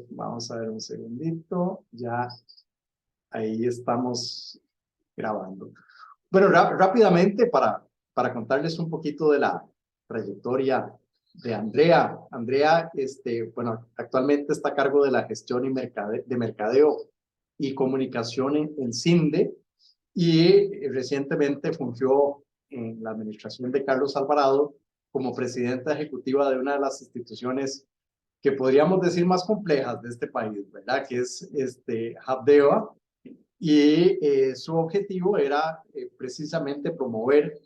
Vamos a ver un segundito, ya ahí estamos grabando. Bueno, rápidamente para contarles un poquito de la trayectoria de Andrea. Andrea, bueno, actualmente está a cargo de la gestión de mercadeo y comunicación en CINDE y recientemente fungió en la administración de Carlos Alvarado como presidenta ejecutiva de una de las instituciones que podríamos decir más complejas de este país, ¿verdad? Que es Habdeba, y su objetivo era precisamente promover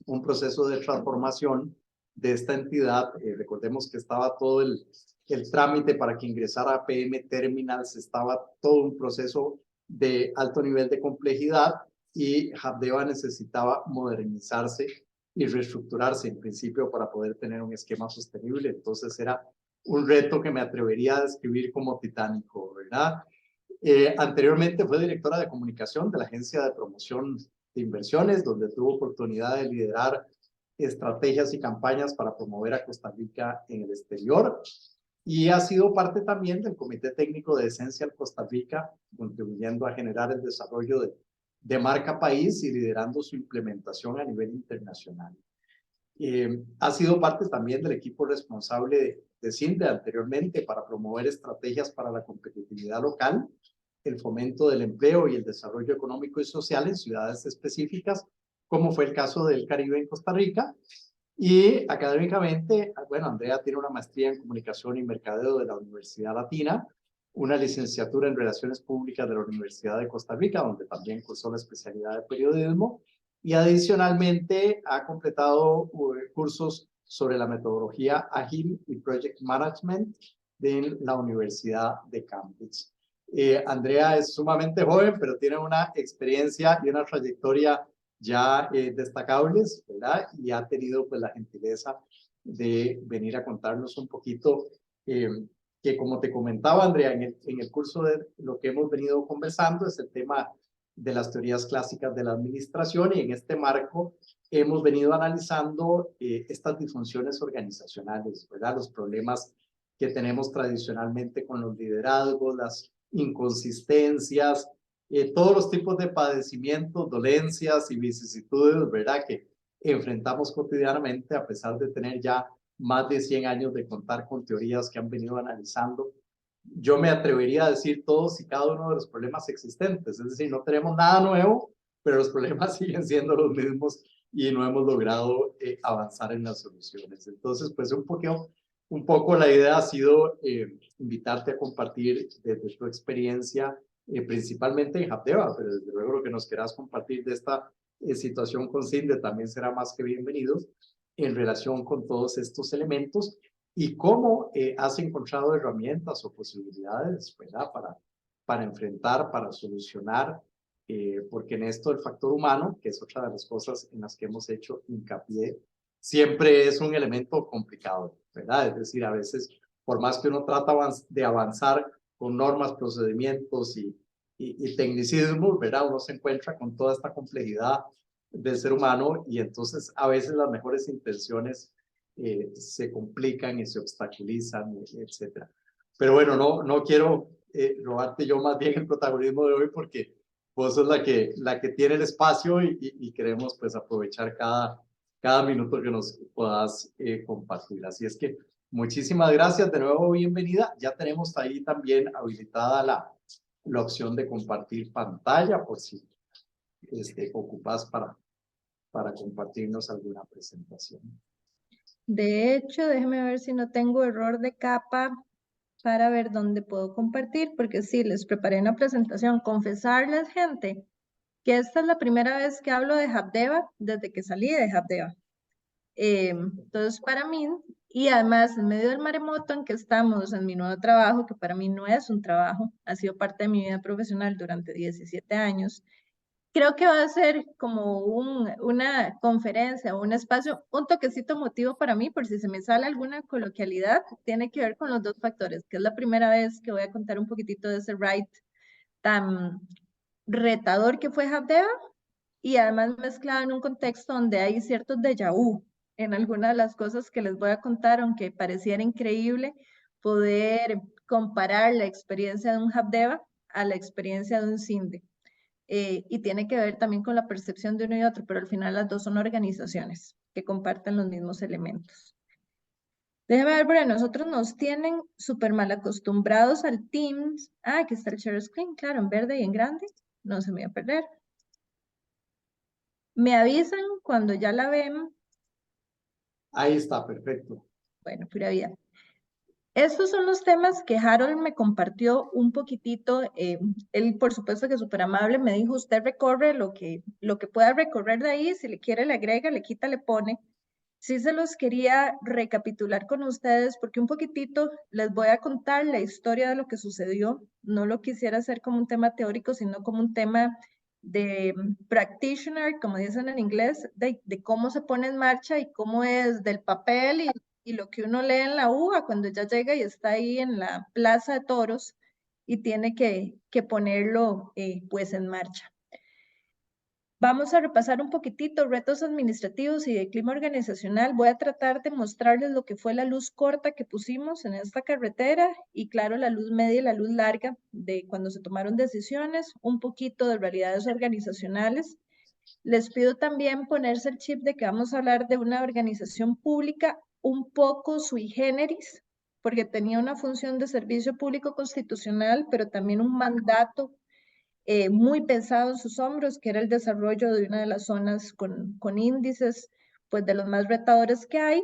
un proceso de transformación de esta entidad. Recordemos que estaba todo el trámite para que ingresara a PM Terminals, estaba todo un proceso de alto nivel de complejidad y Habdeba necesitaba modernizarse y reestructurarse en principio para poder tener un esquema sostenible. Entonces era un reto que me atrevería a describir como titánico, ¿verdad? Anteriormente fue directora de comunicación de la Agencia de Promoción de Inversiones, donde tuvo oportunidad de liderar estrategias y campañas para promover a Costa Rica en el exterior. Y ha sido parte también del Comité Técnico de Essential Costa Rica, contribuyendo a generar el desarrollo de marca país y liderando su implementación a nivel internacional. Ha sido parte también del equipo responsable de CINDE anteriormente para promover estrategias para la competitividad local, el fomento del empleo y el desarrollo económico y social en ciudades específicas, como fue el caso del Caribe en Costa Rica. Y académicamente, bueno, Andrea tiene una maestría en comunicación y mercadeo de la Universidad Latina, una licenciatura en relaciones públicas de la Universidad de Costa Rica, donde también cursó la especialidad de periodismo, y adicionalmente ha completado cursos sobre la metodología ágil y project management de la Universidad de Cambridge. Andrea es sumamente joven, pero tiene una experiencia y una trayectoria ya destacables, ¿verdad? Y ha tenido pues la gentileza de venir a contarnos un poquito, que como te comentaba, Andrea, en el curso de lo que hemos venido conversando es el tema de las teorías clásicas de la administración, y en este marco hemos venido analizando estas disfunciones organizacionales, ¿verdad? Los problemas que tenemos tradicionalmente con los liderazgos, las inconsistencias, todos los tipos de padecimientos, dolencias y vicisitudes, ¿verdad? Que enfrentamos cotidianamente a pesar de tener ya más de 100 años de contar con teorías que han venido analizando. Yo me atrevería a decir todos y cada uno de los problemas existentes, es decir, no tenemos nada nuevo, pero los problemas siguen siendo los mismos y no hemos logrado avanzar en las soluciones. Entonces, pues un poco la idea ha sido invitarte a compartir desde tu experiencia, principalmente en Habdeba, pero desde luego lo que nos quieras compartir de esta situación con CINDE también será más que bienvenido en relación con todos estos elementos y cómo has encontrado herramientas o posibilidades, ¿verdad? Para enfrentar, para solucionar, porque en esto el factor humano, que es otra de las cosas en las que hemos hecho hincapié, siempre es un elemento complicado, ¿verdad? Es decir, a veces, por más que uno trata de avanzar con normas, procedimientos y tecnicismos, ¿verdad? Uno se encuentra con toda esta complejidad del ser humano y entonces a veces las mejores intenciones se complican y se obstaculizan, etcétera. Pero bueno, no quiero robarte yo más bien el protagonismo de hoy porque vos sos la que tiene el espacio y queremos pues aprovechar cada minuto que nos puedas compartir. Así es que muchísimas gracias, de nuevo bienvenida. Ya tenemos ahí también habilitada la opción de compartir pantalla por si ocupas para compartirnos alguna presentación. De hecho, déjeme ver si no tengo error de capa para ver dónde puedo compartir, porque sí, les preparé una presentación. Confesarles, gente, que esta es la primera vez que hablo de Habdeba desde que salí de Habdeba. Entonces, para mí, y además en medio del maremoto en que estamos en mi nuevo trabajo, que para mí no es un trabajo, ha sido parte de mi vida profesional durante 17 años, creo que va a ser como una conferencia, un espacio, un toquecito emotivo para mí, por si se me sale alguna coloquialidad, tiene que ver con los dos factores, que es la primera vez que voy a contar un poquitito de ese ride tan retador que fue Habdeba, y además mezclado en un contexto donde hay ciertos déjà vu en algunas de las cosas que les voy a contar, aunque pareciera increíble poder comparar la experiencia de un Habdeba a la experiencia de un CINDE. Y tiene que ver también con la percepción de uno y otro, pero al final las dos son organizaciones que comparten los mismos elementos. Déjame ver, porque nosotros nos tienen súper mal acostumbrados al Teams. Ah, aquí está el share screen, claro, en verde y en grande. No se me va a perder. Me avisan cuando ya la ven. Ahí está, perfecto. Bueno, pura vida. Estos son los temas que Harold me compartió un poquitito. Él, por supuesto que súper amable, me dijo, usted recorre lo que pueda recorrer de ahí, si le quiere le agrega, le quita, le pone. Sí se los quería recapitular con ustedes porque un poquitito les voy a contar la historia de lo que sucedió. No lo quisiera hacer como un tema teórico, sino como un tema de practitioner, como dicen en inglés, de cómo se pone en marcha y cómo es del papel y lo que uno lee en la UA cuando ya llega y está ahí en la plaza de toros y tiene que ponerlo pues en marcha. Vamos a repasar un poquitito retos administrativos y de clima organizacional. Voy a tratar de mostrarles lo que fue la luz corta que pusimos en esta carretera y claro, la luz media y la luz larga de cuando se tomaron decisiones, un poquito de realidades organizacionales. Les pido también ponerse el chip de que vamos a hablar de una organización pública un poco sui generis, porque tenía una función de servicio público constitucional, pero también un mandato muy pesado en sus hombros, que era el desarrollo de una de las zonas con índices pues de los más retadores que hay.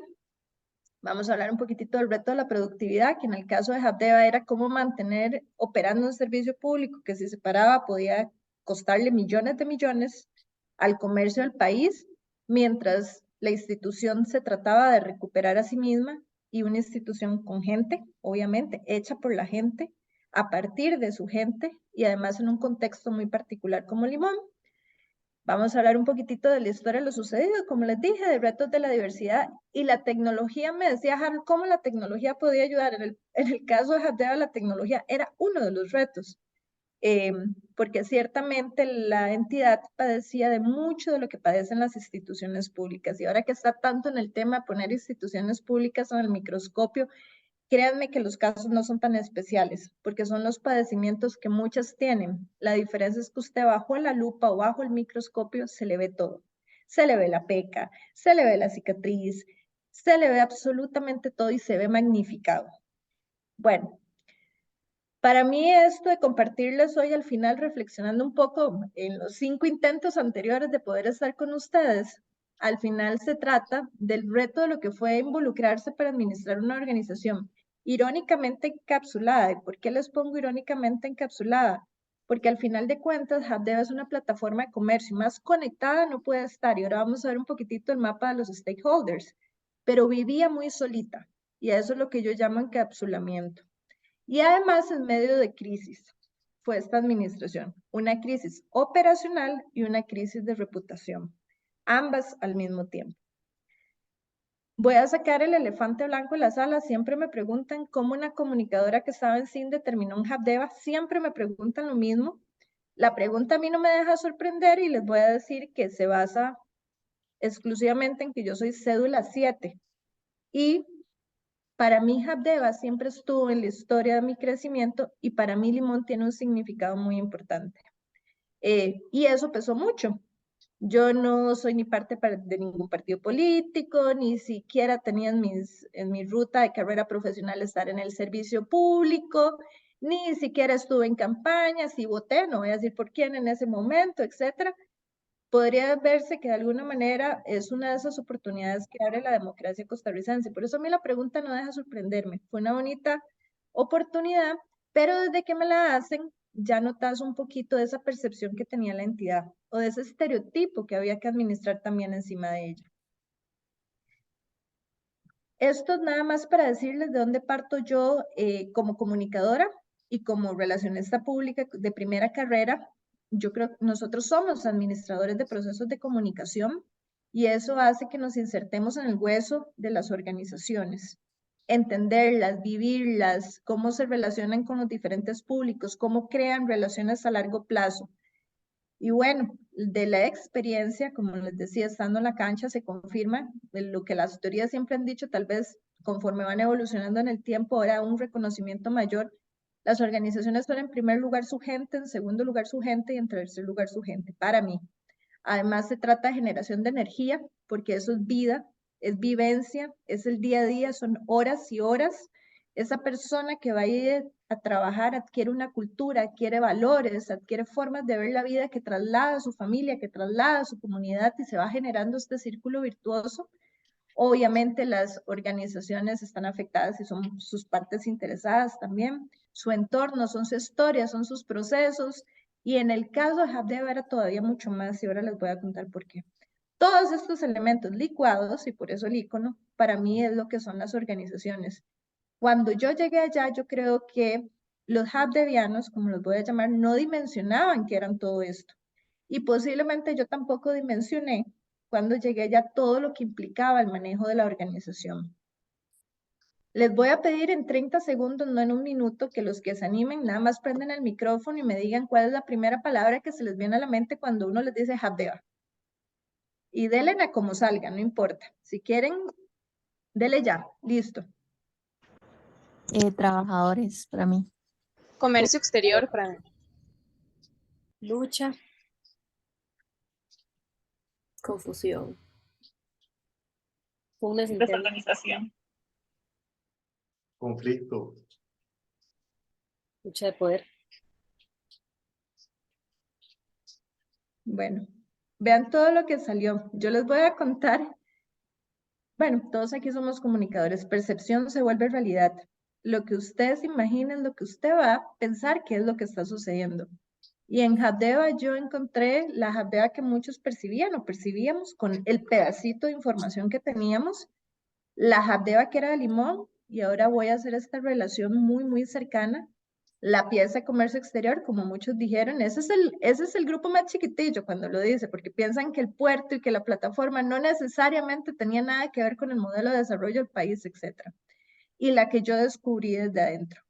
Vamos a hablar un poquitito del reto de la productividad, que en el caso de Habdeba era cómo mantener operando un servicio público que si se paraba podía costarle millones de millones al comercio del país, mientras la institución se trataba de recuperar a sí misma y una institución con gente, obviamente, hecha por la gente, a partir de su gente y además en un contexto muy particular como Limón. Vamos a hablar un poquitito de la historia de lo sucedido, como les dije, de retos de la diversidad y la tecnología. Me decía Harold cómo la tecnología podía ayudar. En el caso de Habdeba, la tecnología era uno de los retos, porque ciertamente la entidad padecía de mucho de lo que padecen las instituciones públicas. Y ahora que está tanto en el tema de poner instituciones públicas en el microscopio, créanme que los casos no son tan especiales, porque son los padecimientos que muchas tienen. La diferencia es que usted bajo la lupa o bajo el microscopio se le ve todo. Se le ve la peca, se le ve la cicatriz, se le ve absolutamente todo y se ve magnificado. Bueno, para mí esto de compartirles hoy al final, reflexionando un poco en los 5 intentos anteriores de poder estar con ustedes, al final se trata del reto de lo que fue involucrarse para administrar una organización irónicamente encapsulada. ¿Y por qué les pongo irónicamente encapsulada? Porque al final de cuentas, Habdeba es una plataforma de comercio más conectada no puede estar. Y ahora vamos a ver un poquitito el mapa de los stakeholders. Pero vivía muy solita. Y a eso es lo que yo llamo encapsulamiento. Y además en medio de crisis fue esta administración, una crisis operacional y una crisis de reputación, ambas al mismo tiempo. Voy a sacar el elefante blanco de la sala. Siempre me preguntan cómo una comunicadora que estaba en CINDE terminó en Habdeba. Siempre me preguntan lo mismo. La pregunta a mí no me deja sorprender y les voy a decir que se basa exclusivamente en que yo soy cédula 7. Y para mí Habdeba siempre estuvo en la historia de mi crecimiento y para mí Limón tiene un significado muy importante. Y eso pesó mucho. Yo no soy ni parte de ningún partido político, ni siquiera tenía en mi ruta de carrera profesional estar en el servicio público, ni siquiera estuve en campaña, si voté, no voy a decir por quién en ese momento, etcétera. Podría verse que de alguna manera es una de esas oportunidades que abre la democracia costarricense. Por eso a mí la pregunta no deja sorprenderme. Fue una bonita oportunidad, pero desde que me la hacen, ya notas un poquito de esa percepción que tenía la entidad o de ese estereotipo que había que administrar también encima de ella. Esto es nada más para decirles de dónde parto yo como comunicadora y como relacionista pública de primera carrera. Yo creo que nosotros somos administradores de procesos de comunicación y eso hace que nos insertemos en el hueso de las organizaciones, entenderlas, vivirlas, cómo se relacionan con los diferentes públicos, cómo crean relaciones a largo plazo. Y bueno, de la experiencia, como les decía, estando en la cancha, se confirma lo que las autoridades siempre han dicho, tal vez conforme van evolucionando en el tiempo, ahora un reconocimiento mayor. Las organizaciones son en primer lugar su gente, en segundo lugar su gente y en tercer lugar su gente, para mí. Además se trata de generación de energía, porque eso es vida, es vivencia, es el día a día, son horas y horas. Esa persona que va a ir a trabajar adquiere una cultura, adquiere valores, adquiere formas de ver la vida que traslada a su familia, que traslada a su comunidad y se va generando este círculo virtuoso. Obviamente las organizaciones están afectadas y son sus partes interesadas también, su entorno, son su historia, son sus procesos, y en el caso de Habdeba era todavía mucho más, y ahora les voy a contar por qué. Todos estos elementos licuados, y por eso el icono, para mí es lo que son las organizaciones. Cuando yo llegué allá, yo creo que los habdebianos, como los voy a llamar, no dimensionaban que eran todo esto. Y posiblemente yo tampoco dimensioné cuando llegué allá todo lo que implicaba el manejo de la organización. Les voy a pedir en 30 segundos, no en un minuto, que los que se animen nada más prenden el micrófono y me digan cuál es la primera palabra que se les viene a la mente cuando uno les dice Habdeba. Y denle a como salga, no importa. Si quieren, dele ya, listo. Trabajadores para mí. Comercio exterior para mí. Lucha. Confusión. Pugnas internas. Desorganización. Conflicto. Lucha de poder. Bueno, vean todo lo que salió. Yo les voy a contar. Bueno, todos aquí somos comunicadores. Percepción se vuelve realidad. Lo que ustedes imaginen, lo que usted va a pensar que es lo que está sucediendo. Y en Habdeba yo encontré la Habdeba que muchos percibían o percibíamos con el pedacito de información que teníamos. La Habdeba que era de Limón, y ahora voy a hacer esta relación muy, muy cercana. La pieza de comercio exterior, como muchos dijeron, ese es el grupo más chiquitillo cuando lo dice, porque piensan que el puerto y que la plataforma no necesariamente tenía nada que ver con el modelo de desarrollo del país, etc. Y la que yo descubrí desde adentro.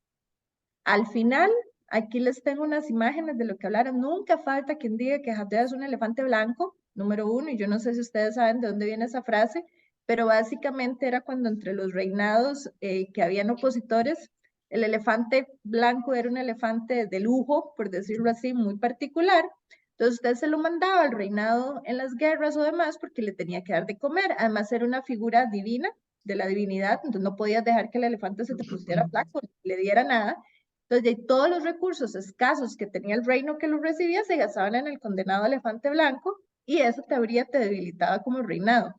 Al final, aquí les tengo unas imágenes de lo que hablaron. Nunca falta quien diga que Habdeba es un elefante blanco, número uno, y yo no sé si ustedes saben de dónde viene esa frase, pero básicamente era cuando entre los reinados que habían opositores, el elefante blanco era un elefante de lujo, por decirlo así, muy particular. Entonces usted se lo mandaba al reinado en las guerras o demás porque le tenía que dar de comer. Además era una figura divina, de la divinidad, entonces no podías dejar que el elefante se te pusiera flaco, le diera nada. Entonces, de todos los recursos escasos que tenía el reino que lo recibía, se gastaban en el condenado elefante blanco y eso te debilitaba como reinado.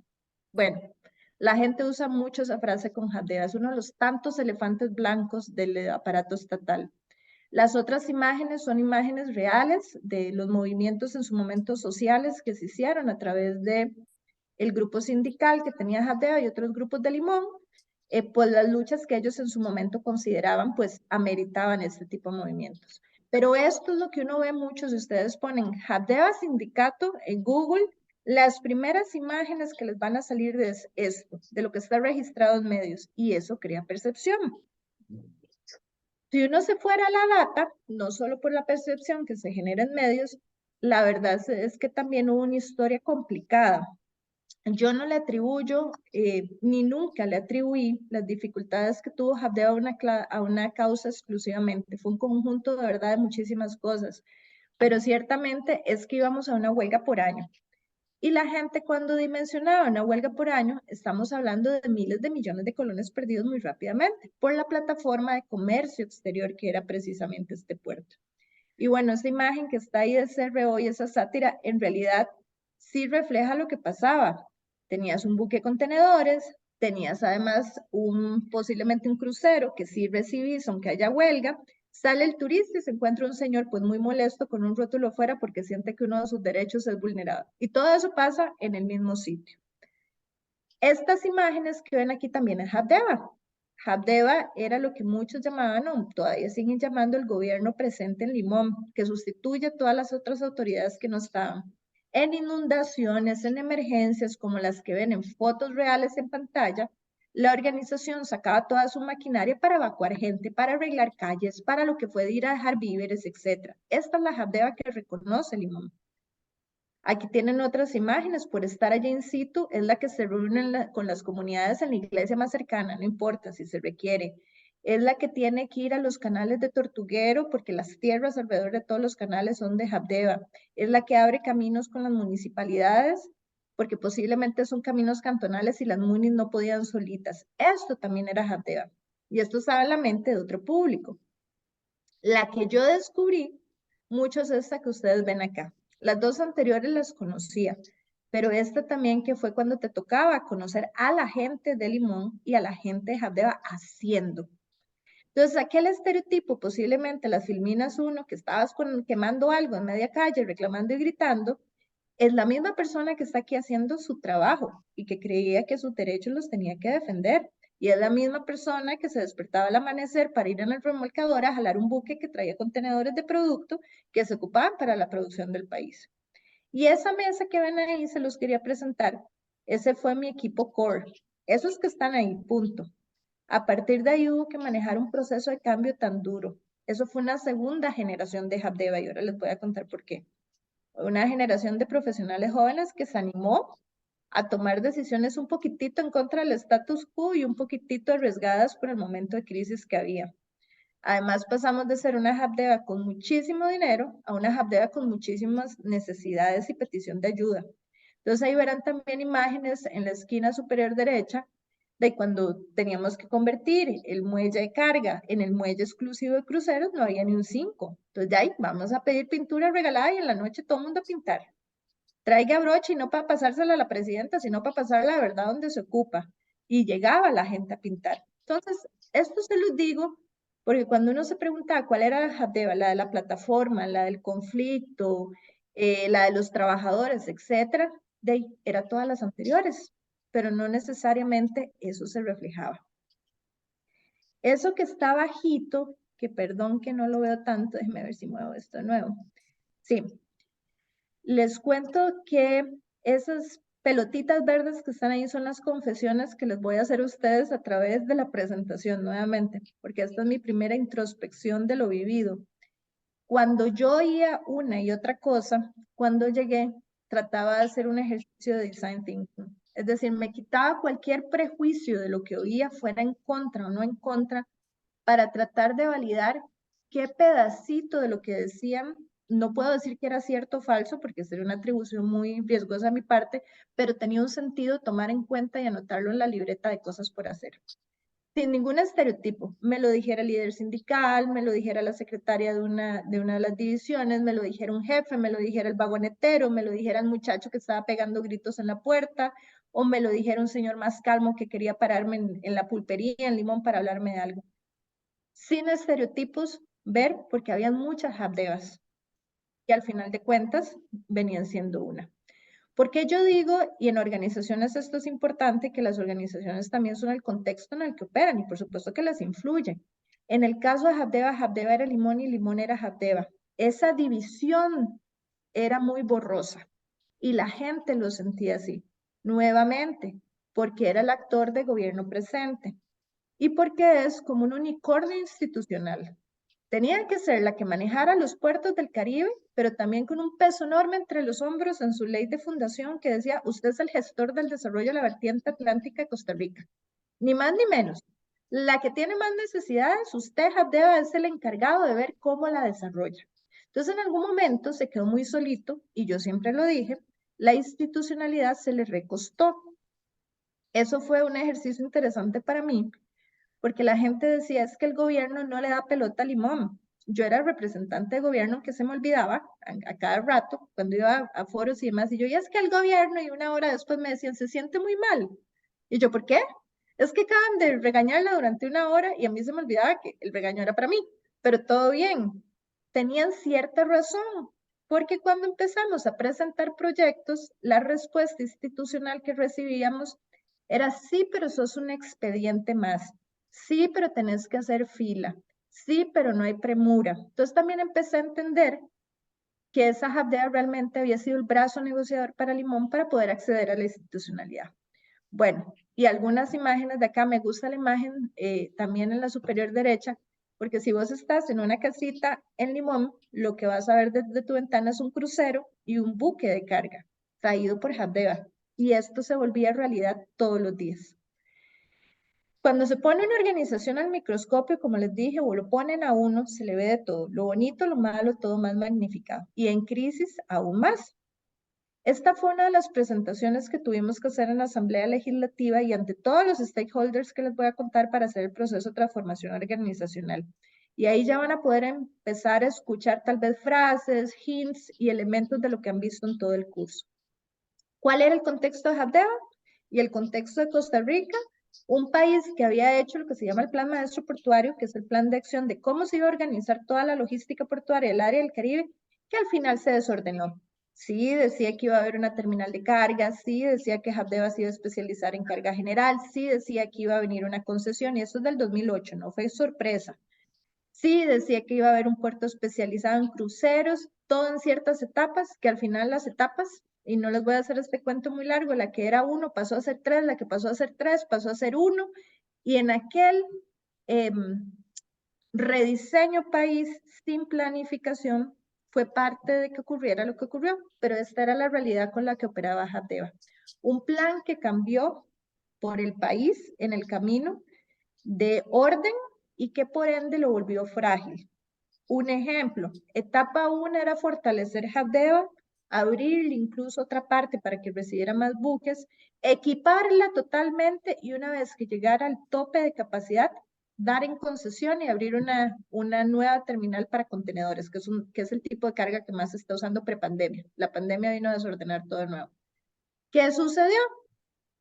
Bueno, la gente usa mucho esa frase con Habdeba, es uno de los tantos elefantes blancos del aparato estatal. Las otras imágenes son imágenes reales de los movimientos en su momento sociales que se hicieron a través de el grupo sindical que tenía Habdeba y otros grupos de Limón, pues las luchas que ellos en su momento consideraban, pues ameritaban este tipo de movimientos. Pero esto es lo que uno ve mucho, si ustedes ponen Habdeba sindicato en Google, las primeras imágenes que les van a salir de esto, de lo que está registrado en medios, y eso crea percepción. Si uno se fuera a la data, no solo por la percepción que se genera en medios, la verdad es que también hubo una historia complicada. Yo no le atribuyo, ni nunca le atribuí las dificultades que tuvo Habdeba a una causa exclusivamente. Fue un conjunto de verdad de muchísimas cosas. Pero ciertamente es que íbamos a una huelga por año. Y la gente cuando dimensionaba una huelga por año, estamos hablando de miles de millones de colones perdidos muy rápidamente por la plataforma de comercio exterior que era precisamente este puerto. Y bueno, esa imagen que está ahí de CRO y esa sátira, en realidad sí refleja lo que pasaba. Tenías un buque de contenedores, tenías además posiblemente un crucero que sí recibís, aunque haya huelga. Sale el turista y se encuentra un señor pues muy molesto con un rótulo afuera porque siente que uno de sus derechos es vulnerado. Y todo eso pasa en el mismo sitio. Estas imágenes que ven aquí también es Habdeba. Habdeba era lo que muchos llamaban, o todavía siguen llamando, el gobierno presente en Limón, que sustituye a todas las otras autoridades que no estaban. En inundaciones, en emergencias como las que ven en fotos reales en pantalla, la organización sacaba toda su maquinaria para evacuar gente, para arreglar calles, para lo que fue de ir a dejar víveres, etc. Esta es la Habdeba que reconoce Limón. Aquí tienen otras imágenes, por estar allá in situ, es la que se reúne con las comunidades en la iglesia más cercana, no importa si se requiere. Es la que tiene que ir a los canales de Tortuguero, porque las tierras alrededor de todos los canales son de Habdeba. Es la que abre caminos con las municipalidades, porque posiblemente son caminos cantonales y las munis no podían solitas. Esto también era Habdeba. Y esto estaba en la mente de otro público. La que yo descubrí, muchos es esta que ustedes ven acá. Las dos anteriores las conocía, pero esta también que fue cuando te tocaba conocer a la gente de Limón y a la gente de Habdeba haciendo. Entonces, aquel estereotipo, posiblemente las Filminas 1, que estabas quemando algo en media calle, reclamando y gritando, es la misma persona que está aquí haciendo su trabajo y que creía que sus derechos los tenía que defender. Y es la misma persona que se despertaba al amanecer para ir en el remolcador a jalar un buque que traía contenedores de producto que se ocupaban para la producción del país. Y esa mesa que ven ahí se los quería presentar. Ese fue mi equipo core. Esos que están ahí, punto. A partir de ahí hubo que manejar un proceso de cambio tan duro. Eso fue una segunda generación de Habdeba y ahora les voy a contar por qué. Una generación de profesionales jóvenes que se animó a tomar decisiones un poquitito en contra del status quo y un poquitito arriesgadas por el momento de crisis que había. Además, pasamos de ser una Habdeba con muchísimo dinero a una Habdeba con muchísimas necesidades y petición de ayuda. Entonces ahí verán también imágenes en la esquina superior derecha de cuando teníamos que convertir el muelle de carga en el muelle exclusivo de cruceros, no había ni un 5. Entonces de ahí vamos a pedir pintura regalada y en la noche todo el mundo a pintar. Traiga broche y no para pasársela a la presidenta, sino para pasar la verdad donde se ocupa. Y llegaba la gente a pintar. Entonces, esto se los digo porque cuando uno se preguntaba cuál era la Habdeba, la de la plataforma, la del conflicto, la de los trabajadores, etcétera, de ahí era todas las anteriores, pero no necesariamente eso se reflejaba. Eso que está bajito, que perdón que no lo veo tanto, déjenme ver si muevo esto de nuevo. Sí, les cuento que esas pelotitas verdes que están ahí son las confesiones que les voy a hacer a ustedes a través de la presentación nuevamente, porque esta es mi primera introspección de lo vivido. Cuando yo oía una y otra cosa, cuando llegué, trataba de hacer un ejercicio de design thinking. Es decir, me quitaba cualquier prejuicio de lo que oía, fuera en contra o no en contra, para tratar de validar qué pedacito de lo que decían, no puedo decir que era cierto o falso, porque sería una atribución muy riesgosa a mi parte, pero tenía un sentido tomar en cuenta y anotarlo en la libreta de cosas por hacer. Sin ningún estereotipo, me lo dijera el líder sindical, me lo dijera la secretaria de una de las divisiones, me lo dijera un jefe, me lo dijera el vagonetero, me lo dijera el muchacho que estaba pegando gritos en la puerta, o me lo dijera un señor más calmo que quería pararme en la pulpería en Limón para hablarme de algo. Sin estereotipos, ver, porque habían muchas Habdebas y al final de cuentas venían siendo una. Porque yo digo, y en organizaciones esto es importante, que las organizaciones también son el contexto en el que operan y por supuesto que las influyen. En el caso de Habdeba, Habdeba era Limón y Limón era Habdeba. Esa división era muy borrosa y la gente lo sentía así. Nuevamente, porque era el actor de gobierno presente y porque es como un unicornio institucional. Tenía que ser la que manejara los puertos del Caribe, pero también con un peso enorme entre los hombros en su ley de fundación que decía, usted es el gestor del desarrollo de la vertiente atlántica de Costa Rica. Ni más ni menos. La que tiene más necesidades, usted debe ser el encargado de ver cómo la desarrolla. Entonces, en algún momento se quedó muy solito, y yo siempre lo dije, la institucionalidad se le recostó. Eso fue un ejercicio interesante para mí, porque la gente decía, es que el gobierno no le da pelota a Limón. Yo era representante de gobierno que se me olvidaba a cada rato cuando iba a foros y demás, y yo, y es que el gobierno, y una hora después me decían, se siente muy mal. Y yo, ¿por qué? Es que acaban de regañarla durante una hora y a mí se me olvidaba que el regaño era para mí, pero todo bien. Tenían cierta razón, porque cuando empezamos a presentar proyectos, la respuesta institucional que recibíamos era sí, pero sos un expediente más. Sí, pero tenés que hacer fila. Sí, pero no hay premura. Entonces también empecé a entender que esa Habdeba realmente había sido el brazo negociador para Limón para poder acceder a la institucionalidad. Bueno, y algunas imágenes de acá, me gusta la imagen también en la superior derecha, Porque si vos estás en una casita en Limón, lo que vas a ver desde tu ventana es un crucero y un buque de carga traído por Habdeba. Y esto se volvía realidad todos los días. Cuando se pone una organización al microscopio, como les dije, o lo ponen a uno, se le ve de todo. Lo bonito, lo malo, todo más magnificado. Y en crisis, aún más. Esta fue una de las presentaciones que tuvimos que hacer en la Asamblea Legislativa y ante todos los stakeholders que les voy a contar para hacer el proceso de transformación organizacional. Y ahí ya van a poder empezar a escuchar tal vez frases, hints y elementos de lo que han visto en todo el curso. ¿Cuál era el contexto de Habdeba y el contexto de Costa Rica? Un país que había hecho lo que se llama el Plan Maestro Portuario, que es el plan de acción de cómo se iba a organizar toda la logística portuaria del área del Caribe, que al final se desordenó. Sí, decía que iba a haber una terminal de carga, sí, decía que Habdeba se iba a especializar en carga general, sí, decía que iba a venir una concesión, y eso es del 2008, no fue sorpresa. Sí, decía que iba a haber un puerto especializado en cruceros, todo en ciertas etapas, que al final las etapas, y no les voy a hacer este cuento muy largo, la que era 1 pasó a ser 3, la que pasó a ser 3 pasó a ser 1, y en aquel rediseño país sin planificación fue parte de que ocurriera lo que ocurrió, pero esta era la realidad con la que operaba Habdeba. Un plan que cambió por el país en el camino de orden y que por ende lo volvió frágil. Un ejemplo, etapa 1 era fortalecer Habdeba, abrir incluso otra parte para que recibiera más buques, equiparla totalmente y una vez que llegara al tope de capacidad, dar en concesión y abrir una nueva terminal para contenedores, que es el tipo de carga que más se está usando prepandemia. La pandemia vino a desordenar todo de nuevo. ¿Qué sucedió?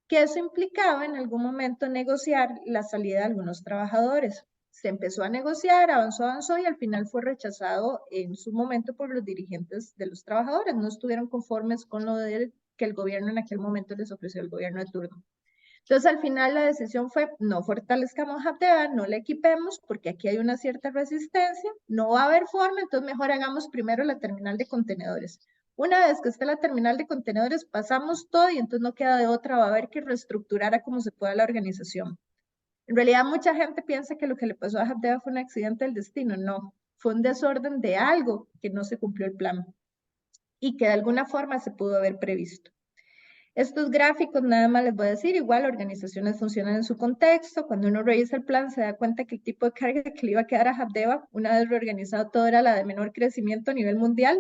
Que eso implicaba en algún momento negociar la salida de algunos trabajadores. Se empezó a negociar, avanzó y al final fue rechazado en su momento por los dirigentes de los trabajadores. No estuvieron conformes con lo que el gobierno en aquel momento les ofreció el gobierno de turno. Entonces al final la decisión fue no fortalezcamos Habdeba, no la equipemos porque aquí hay una cierta resistencia, no va a haber forma, entonces mejor hagamos primero la terminal de contenedores. Una vez que esté la terminal de contenedores, pasamos todo y entonces no queda de otra, va a haber que reestructurar a como se pueda la organización. En realidad mucha gente piensa que lo que le pasó a Habdeba fue un accidente del destino, no, fue un desorden de algo que no se cumplió el plan y que de alguna forma se pudo haber previsto. Estos gráficos nada más les voy a decir, igual organizaciones funcionan en su contexto, cuando uno revisa el plan se da cuenta que el tipo de carga que le iba a quedar a Habdeba, una vez reorganizado todo era la de menor crecimiento a nivel mundial.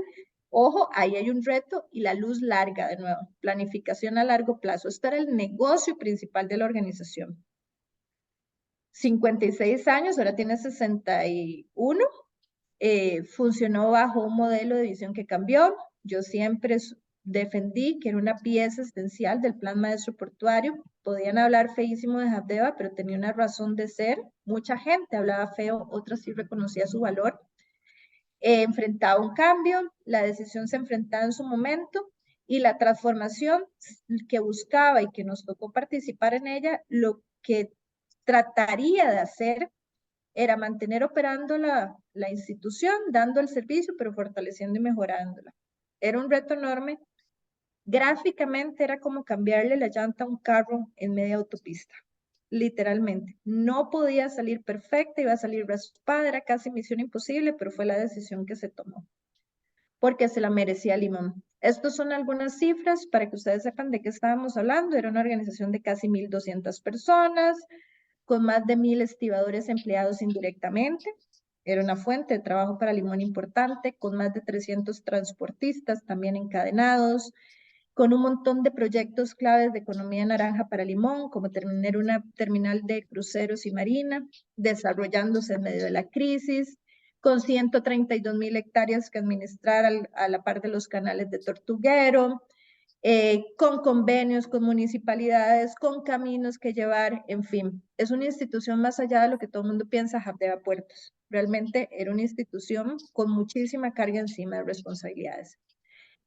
Ojo, ahí hay un reto y la luz larga de nuevo, planificación a largo plazo. Esto era el negocio principal de la organización. 56 años, ahora tiene 61, funcionó bajo un modelo de visión que cambió. Yo siempre defendí que era una pieza esencial del plan maestro portuario. Podían hablar feísimo de Habdeba, pero tenía una razón de ser. Mucha gente hablaba feo, otras sí reconocía su valor. Enfrentaba un cambio, la decisión se enfrentaba en su momento y la transformación que buscaba y que nos tocó participar en ella, lo que trataría de hacer era mantener operando la institución, dando el servicio, pero fortaleciendo y mejorándola. Era un reto enorme. Gráficamente era como cambiarle la llanta a un carro en media autopista, literalmente. No podía salir perfecta, iba a salir raspada, era casi misión imposible, pero fue la decisión que se tomó, porque se la merecía Limón. Estas son algunas cifras para que ustedes sepan de qué estábamos hablando. Era una organización de casi 1,200 personas, con más de 1,000 estibadores empleados indirectamente. Era una fuente de trabajo para Limón importante, con más de 300 transportistas también encadenados, con un montón de proyectos claves de economía naranja para Limón, como tener una terminal de cruceros y marina, desarrollándose en medio de la crisis, con 132,000 hectáreas que administrar a la par de los canales de Tortuguero, con convenios con municipalidades, con caminos que llevar, en fin. Es una institución más allá de lo que todo el mundo piensa, Habdeba Puertos. Realmente era una institución con muchísima carga encima de responsabilidades.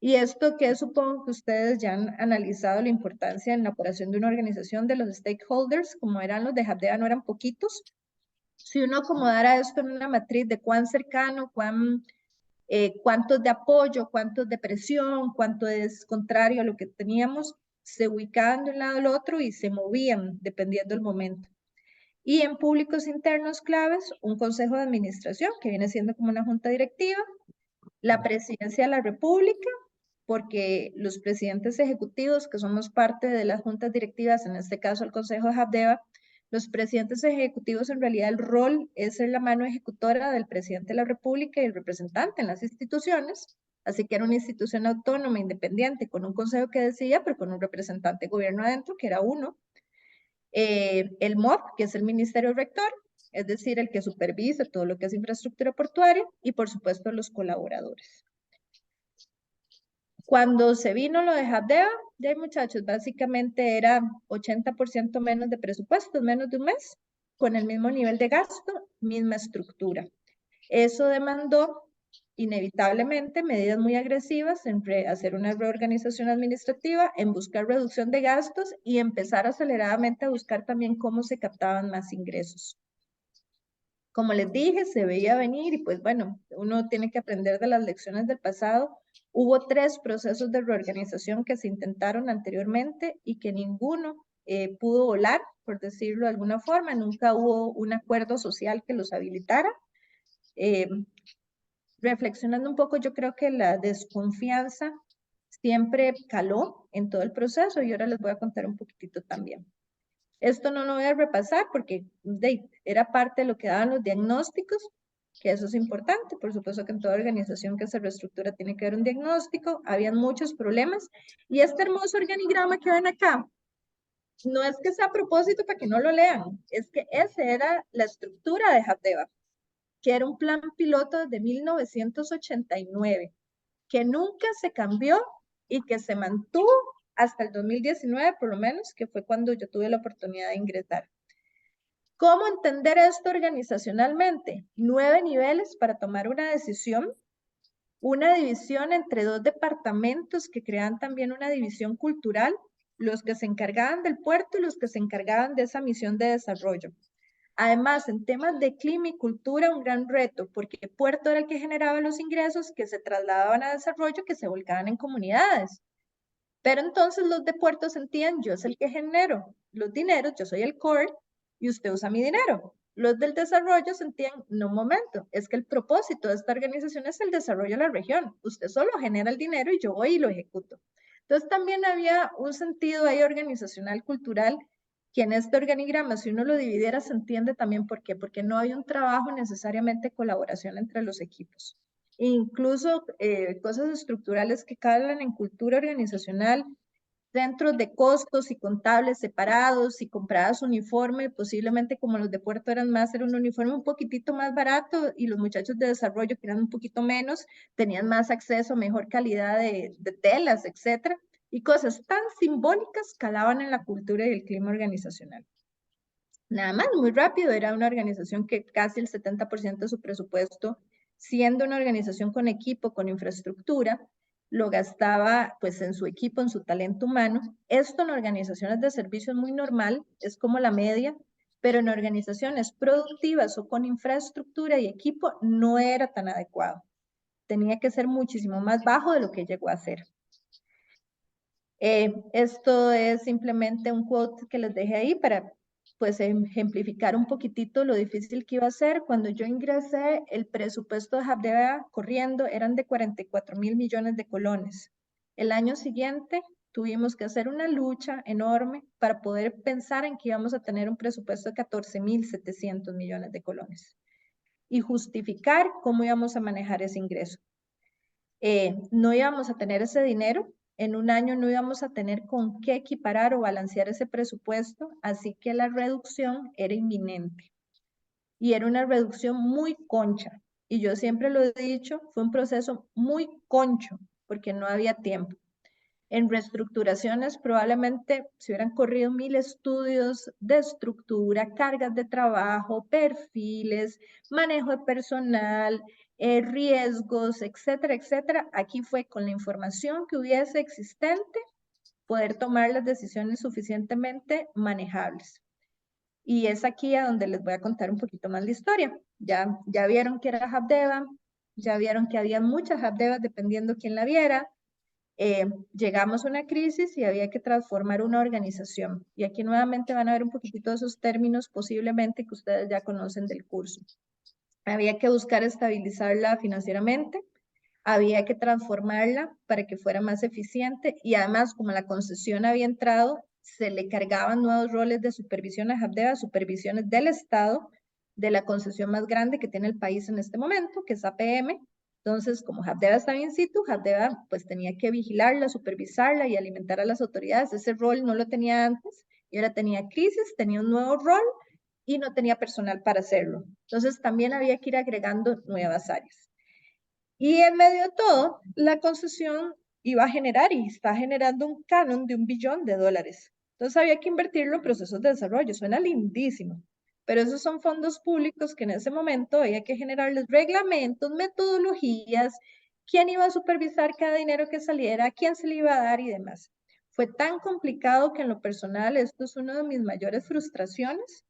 Y esto que supongo que ustedes ya han analizado la importancia en la operación de una organización de los stakeholders, como eran los de Habdeba, no eran poquitos. Si uno acomodara esto en una matriz de cuán cercano, cuántos de apoyo, cuántos de presión, cuánto es contrario a lo que teníamos, se ubicaban de un lado al otro y se movían dependiendo del momento. Y en públicos internos claves, un consejo de administración, que viene siendo como una junta directiva, la presidencia de la República, porque los presidentes ejecutivos, que somos parte de las juntas directivas, en este caso el Consejo de Habdeba, los presidentes ejecutivos en realidad el rol es ser la mano ejecutora del presidente de la República y el representante en las instituciones, así que era una institución autónoma, independiente, con un consejo que decía, pero con un representante de gobierno adentro, que era uno. El MOP, que es el Ministerio Rector, es decir, el que supervisa todo lo que es infraestructura portuaria, y por supuesto los colaboradores. Cuando se vino lo de Habdeba, ya muchachos, básicamente era 80% menos de presupuesto, menos de un mes, con el mismo nivel de gasto, misma estructura. Eso demandó inevitablemente medidas muy agresivas en hacer una reorganización administrativa, en buscar reducción de gastos y empezar aceleradamente a buscar también cómo se captaban más ingresos. Como les dije, se veía venir y pues bueno, uno tiene que aprender de las lecciones del pasado. Hubo 3 procesos de reorganización que se intentaron anteriormente y que ninguno pudo volar, por decirlo de alguna forma. Nunca hubo un acuerdo social que los habilitara. Reflexionando un poco, yo creo que la desconfianza siempre caló en todo el proceso y ahora les voy a contar un poquitito también. Esto no lo voy a repasar porque era parte de lo que daban los diagnósticos, que eso es importante. Por supuesto que en toda organización que se reestructura tiene que haber un diagnóstico. Habían muchos problemas. Y este hermoso organigrama que ven acá, no es que sea a propósito para que no lo lean, es que esa era la estructura de Habdeba, que era un plan piloto de 1989, que nunca se cambió y que se mantuvo hasta el 2019, por lo menos, que fue cuando yo tuve la oportunidad de ingresar. ¿Cómo entender esto organizacionalmente? 9 niveles para tomar una decisión, una división entre 2 departamentos que crean también una división cultural, los que se encargaban del puerto y los que se encargaban de esa misión de desarrollo. Además, en temas de clima y cultura, un gran reto, porque el puerto era el que generaba los ingresos que se trasladaban a desarrollo, que se volcaban en comunidades. Pero entonces los de puerto sentían, yo soy el que genero los dineros, yo soy el core y usted usa mi dinero. Los del desarrollo sentían, no, un momento, es que el propósito de esta organización es el desarrollo de la región. Usted solo genera el dinero y yo voy y lo ejecuto. Entonces también había un sentido ahí organizacional, cultural, que en este organigrama, si uno lo dividiera, se entiende también por qué, porque no hay un trabajo necesariamente de colaboración entre los equipos. Incluso cosas estructurales que calan en cultura organizacional, centros de costos y contables separados y compradas uniforme, posiblemente como los de Puerto eran más, era un uniforme un poquitito más barato y los muchachos de desarrollo que eran un poquito menos, tenían más acceso, mejor calidad de telas, etcétera, y cosas tan simbólicas calaban en la cultura y el clima organizacional. Nada más, muy rápido, era una organización que casi el 70% de su presupuesto, siendo una organización con equipo, con infraestructura, lo gastaba pues en su equipo, en su talento humano. Esto en organizaciones de servicio es muy normal, es como la media, pero en organizaciones productivas o con infraestructura y equipo no era tan adecuado. Tenía que ser muchísimo más bajo de lo que llegó a ser. Esto es simplemente un quote que les dejé ahí para pues ejemplificar un poquitito lo difícil que iba a ser. Cuando yo ingresé, el presupuesto de Habdeba corriendo eran de 44.000 millones de colones. El año siguiente tuvimos que hacer una lucha enorme para poder pensar en que íbamos a tener un presupuesto de 14.700 millones de colones y justificar cómo íbamos a manejar ese ingreso. No íbamos a tener ese dinero, en un año no íbamos a tener con qué equiparar o balancear ese presupuesto, así que la reducción era inminente. Y era una reducción muy concha. Y yo siempre lo he dicho, fue un proceso muy concho, porque no había tiempo. En reestructuraciones probablemente se hubieran corrido 1000 estudios de estructura, cargas de trabajo, perfiles, manejo de personal, riesgos, etcétera, etcétera. Aquí fue con la información que hubiese existente poder tomar las decisiones suficientemente manejables. Y es aquí a donde les voy a contar un poquito más la historia. Ya vieron que era Habdeba, ya vieron que había muchas Habdebas dependiendo quién la viera. Llegamos a una crisis y había que transformar una organización. Y aquí nuevamente van a ver un poquitito de esos términos posiblemente que ustedes ya conocen del curso. Había que buscar estabilizarla financieramente, había que transformarla para que fuera más eficiente y además como la concesión había entrado, se le cargaban nuevos roles de supervisión a Habdeba, supervisiones del Estado, de la concesión más grande que tiene el país en este momento, que es APM. Entonces, como Habdeba estaba in situ, Habdeba pues tenía que vigilarla, supervisarla y alimentar a las autoridades. Ese rol no lo tenía antes y ahora tenía crisis, tenía un nuevo rol y no tenía personal para hacerlo. Entonces, también había que ir agregando nuevas áreas. Y en medio de todo, la concesión iba a generar y está generando un canon de $1 billón. Entonces había que invertirlo en procesos de desarrollo. Suena lindísimo, pero esos son fondos públicos que en ese momento había que generarles reglamentos, metodologías, quién iba a supervisar cada dinero que saliera, quién se le iba a dar y demás. Fue tan complicado que en lo personal esto es una de mis mayores frustraciones.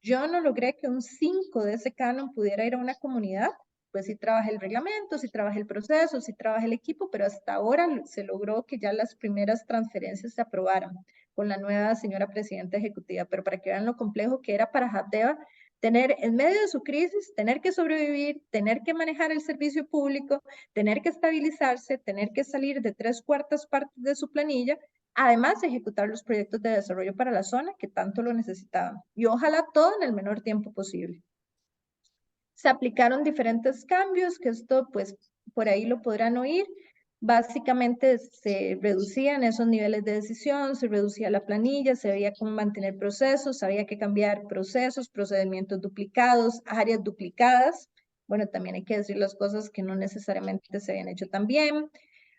Yo no logré que un 5 de ese canon pudiera ir a una comunidad, pues sí trabajé el reglamento, sí trabajé el proceso, sí trabajé el equipo, pero hasta ahora se logró que ya las primeras transferencias se aprobaran con la nueva señora presidenta ejecutiva, pero para que vean lo complejo que era para Habdeba tener en medio de su crisis, tener que sobrevivir, tener que manejar el servicio público, tener que estabilizarse, tener que salir de 3/4 partes de su planilla, además de ejecutar los proyectos de desarrollo para la zona que tanto lo necesitaban. Y ojalá todo en el menor tiempo posible. Se aplicaron diferentes cambios, que esto pues por ahí lo podrán oír. Básicamente se reducían esos niveles de decisión, se reducía la planilla, se veía cómo mantener procesos, había que cambiar procesos, procedimientos duplicados, áreas duplicadas. Bueno, también hay que decir las cosas que no necesariamente se habían hecho tan bien.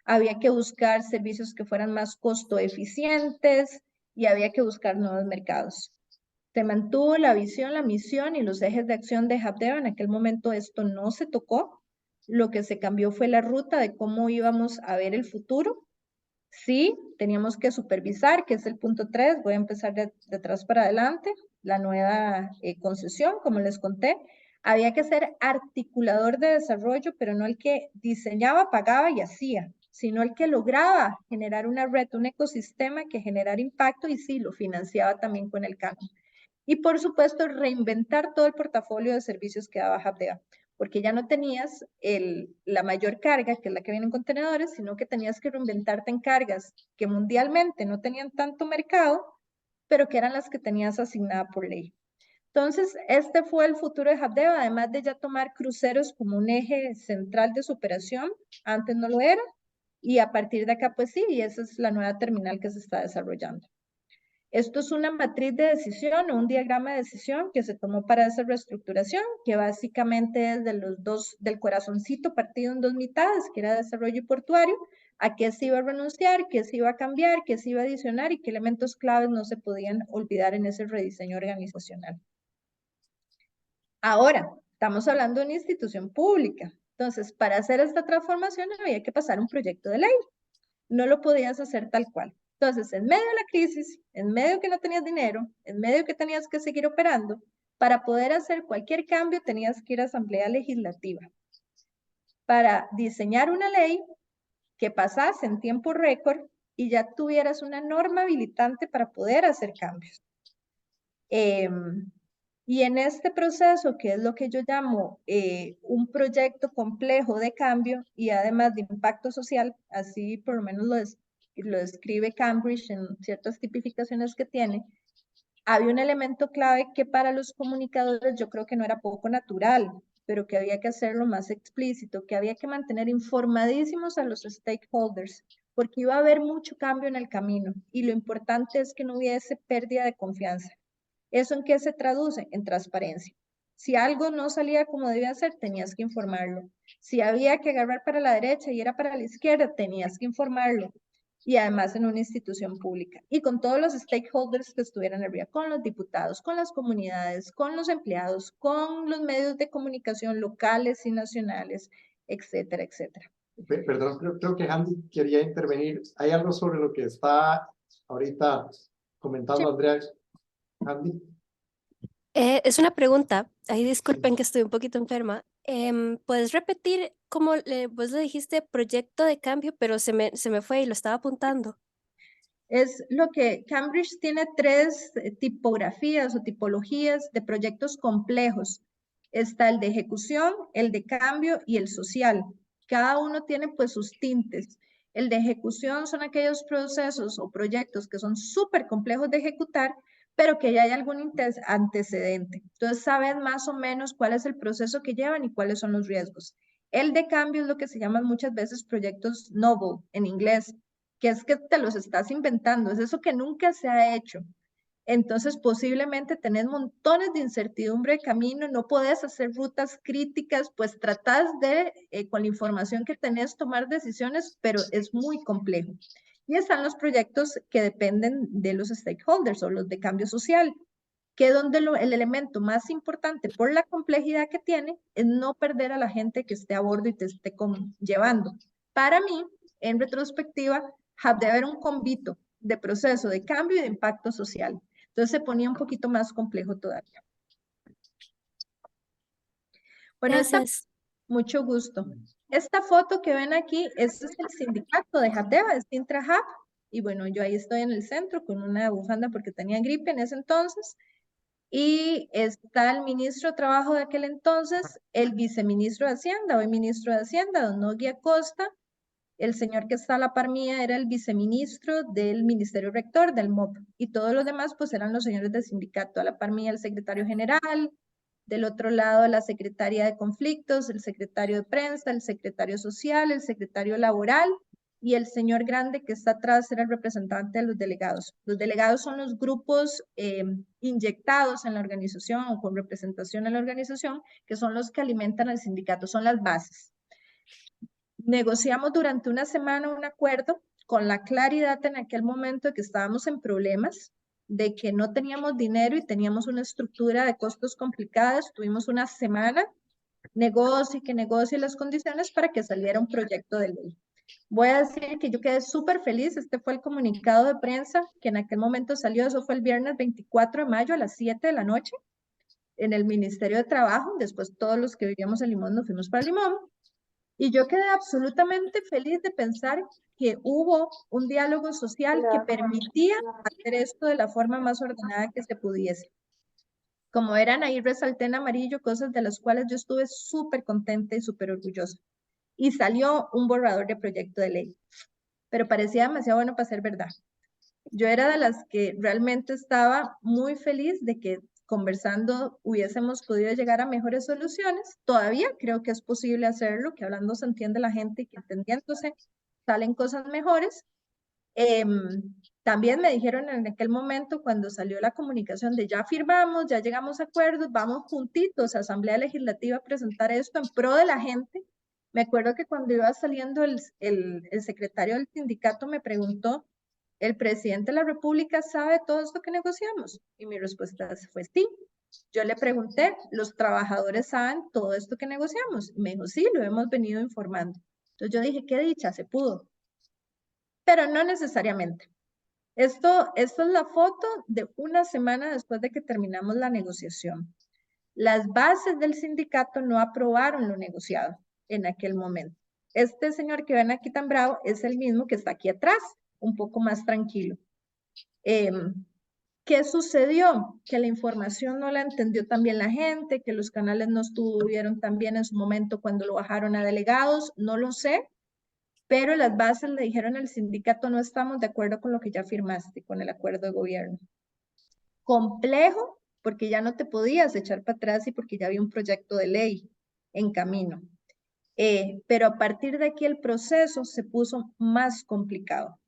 Había que buscar servicios que fueran más costo eficientes y había que buscar nuevos mercados. Se mantuvo la visión, la misión y los ejes de acción de Habdeba. En aquel momento esto no se tocó. Lo que se cambió fue la ruta de cómo íbamos a ver el futuro. Sí, teníamos que supervisar, que es el punto 3. Voy a empezar de atrás para adelante. La nueva concesión, como les conté. Había que ser articulador de desarrollo, pero no el que diseñaba, pagaba y hacía, sino el que lograba generar una red, un ecosistema que generara impacto y sí, lo financiaba también con el canon. Y por supuesto, reinventar todo el portafolio de servicios que daba Habdeba, porque ya no tenías la mayor carga, que es la que viene en contenedores, sino que tenías que reinventarte en cargas que mundialmente no tenían tanto mercado, pero que eran las que tenías asignada por ley. Entonces, este fue el futuro de Habdeba, además de ya tomar cruceros como un eje central de su operación, antes no lo era, y a partir de acá, pues sí, y esa es la nueva terminal que se está desarrollando. Esto es una matriz de decisión o un diagrama de decisión que se tomó para esa reestructuración, que básicamente es del corazoncito partido en 2 mitades, que era desarrollo y portuario, a qué se iba a renunciar, qué se iba a cambiar, qué se iba a adicionar y qué elementos claves no se podían olvidar en ese rediseño organizacional. Ahora, estamos hablando de una institución pública. Entonces, para hacer esta transformación había que pasar un proyecto de ley. No lo podías hacer tal cual. Entonces, en medio de la crisis, en medio que no tenías dinero, en medio que tenías que seguir operando, para poder hacer cualquier cambio tenías que ir a Asamblea Legislativa para diseñar una ley que pasase en tiempo récord y ya tuvieras una norma habilitante para poder hacer cambios. Y en este proceso, que es lo que yo llamo un proyecto complejo de cambio y además de impacto social, así por lo menos lo describe Cambridge en ciertas tipificaciones que tiene, había un elemento clave que para los comunicadores yo creo que no era poco natural, pero que había que hacerlo más explícito, que había que mantener informadísimos a los stakeholders, porque iba a haber mucho cambio en el camino y lo importante es que no hubiese pérdida de confianza. ¿Eso en qué se traduce? En transparencia. Si algo no salía como debía ser, tenías que informarlo. Si había que agarrar para la derecha y era para la izquierda, tenías que informarlo. Y además en una institución pública. Y con todos los stakeholders que estuvieran arriba, con los diputados, con las comunidades, con los empleados, con los medios de comunicación locales y nacionales, etcétera, etcétera. Perdón, creo que Andy quería intervenir. ¿Hay algo sobre lo que está ahorita comentando Sí. Andrea? Andy. Es una pregunta. Ay, disculpen que estoy un poquito enferma. ¿Puedes repetir cómo vos le dijiste proyecto de cambio, pero se me fue y lo estaba apuntando? Es lo que Cambridge tiene 3 tipografías o tipologías de proyectos complejos. Está el de ejecución, el de cambio y el social. Cada uno tiene pues sus tintes. El de ejecución son aquellos procesos o proyectos que son súper complejos de ejecutar, pero que ya hay algún antecedente. Entonces saben más o menos cuál es el proceso que llevan y cuáles son los riesgos. El de cambio es lo que se llaman muchas veces proyectos novel en inglés, que es que te los estás inventando, es eso que nunca se ha hecho. Entonces, posiblemente tenés montones de incertidumbre de camino, no podés hacer rutas críticas, pues tratás de, con la información que tenés, tomar decisiones, pero es muy complejo. Y están los proyectos que dependen de los stakeholders o los de cambio social, que donde el elemento más importante por la complejidad que tiene es no perder a la gente que esté a bordo y te esté llevando. Para mí, en retrospectiva, debe haber un convito de proceso de cambio y de impacto social. Entonces se ponía un poquito más complejo todavía. Bueno, Gracias. mucho gusto. Esta foto que ven aquí, este es el sindicato de Habdeba, es Sintra Hub. Y bueno, yo ahí estoy en el centro con una bufanda porque tenía gripe en ese entonces. Y está el ministro de Trabajo de aquel entonces, el viceministro de Hacienda, hoy ministro de Hacienda, don Nogui Acosta. El señor que está a la par mía era el viceministro del Ministerio Rector, del MOP, y todos los demás pues eran los señores del sindicato. A la par mía el secretario general, del otro lado la secretaria de conflictos, el secretario de prensa, el secretario social, el secretario laboral, y el señor grande que está atrás era el representante de los delegados. Los delegados son los grupos inyectados en la organización o con representación en la organización, que son los que alimentan al sindicato, son las bases. Negociamos durante una semana un acuerdo con la claridad en aquel momento de que estábamos en problemas, de que no teníamos dinero y teníamos una estructura de costos complicadas. Tuvimos una semana, negocie las condiciones para que saliera un proyecto de ley. Voy a decir que yo quedé súper feliz. Este fue el comunicado de prensa que en aquel momento salió. Eso fue el viernes 24 de mayo a las 7 de la noche en el Ministerio de Trabajo. Después todos los que vivíamos en Limón nos fuimos para Limón. Y yo quedé absolutamente feliz de pensar que hubo un diálogo social que permitía hacer esto de la forma más ordenada que se pudiese. Como eran ahí, resalté en amarillo cosas de las cuales yo estuve súper contenta y súper orgullosa. Y salió un borrador de proyecto de ley, pero parecía demasiado bueno para ser verdad. Yo era de las que realmente estaba muy feliz de que conversando hubiésemos podido llegar a mejores soluciones. Todavía creo que es posible hacerlo, que hablando se entiende la gente y que entendiéndose salen cosas mejores. También me dijeron en aquel momento cuando salió la comunicación de ya firmamos, ya llegamos a acuerdos, vamos juntitos a Asamblea Legislativa a presentar esto en pro de la gente. Me acuerdo que cuando iba saliendo el secretario del sindicato me preguntó, ¿el presidente de la República sabe todo esto que negociamos? Y mi respuesta fue sí. Yo le pregunté, ¿los trabajadores saben todo esto que negociamos? Y me dijo, sí, lo hemos venido informando. Entonces yo dije, qué dicha, se pudo. Pero no necesariamente. Esto es la foto de una semana después de que terminamos la negociación. Las bases del sindicato no aprobaron lo negociado en aquel momento. Este señor que ven aquí tan bravo es el mismo que está aquí atrás, un poco más tranquilo. ¿Qué sucedió? Que la información no la entendió tan bien la gente, que los canales no estuvieron tan bien en su momento cuando lo bajaron a delegados, no lo sé, pero las bases le dijeron al sindicato no estamos de acuerdo con lo que ya firmaste, con el acuerdo de gobierno. Complejo, porque ya no te podías echar para atrás y porque ya había un proyecto de ley en camino. Pero a partir de aquí el proceso se puso más complicado.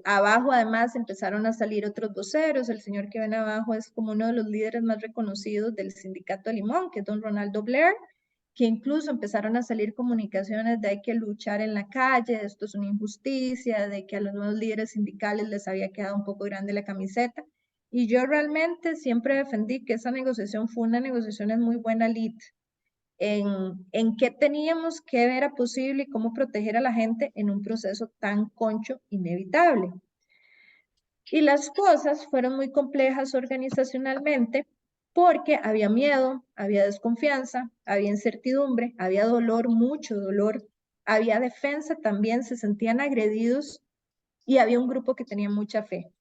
Abajo además empezaron a salir otros voceros. El señor que ven abajo es como uno de los líderes más reconocidos del sindicato de Limón, que es don Ronaldo Blair, que incluso empezaron a salir comunicaciones de hay que luchar en la calle, esto es una injusticia, de que a los nuevos líderes sindicales les había quedado un poco grande la camiseta. Y yo realmente siempre defendí que esa negociación fue una negociación en muy buena lid, en qué teníamos que ver a posible y cómo proteger a la gente en un proceso tan concho inevitable. Y las cosas fueron muy complejas organizacionalmente porque había miedo, había desconfianza, había incertidumbre, había dolor, mucho dolor, había defensa también, se sentían agredidos y había un grupo que tenía mucha fe.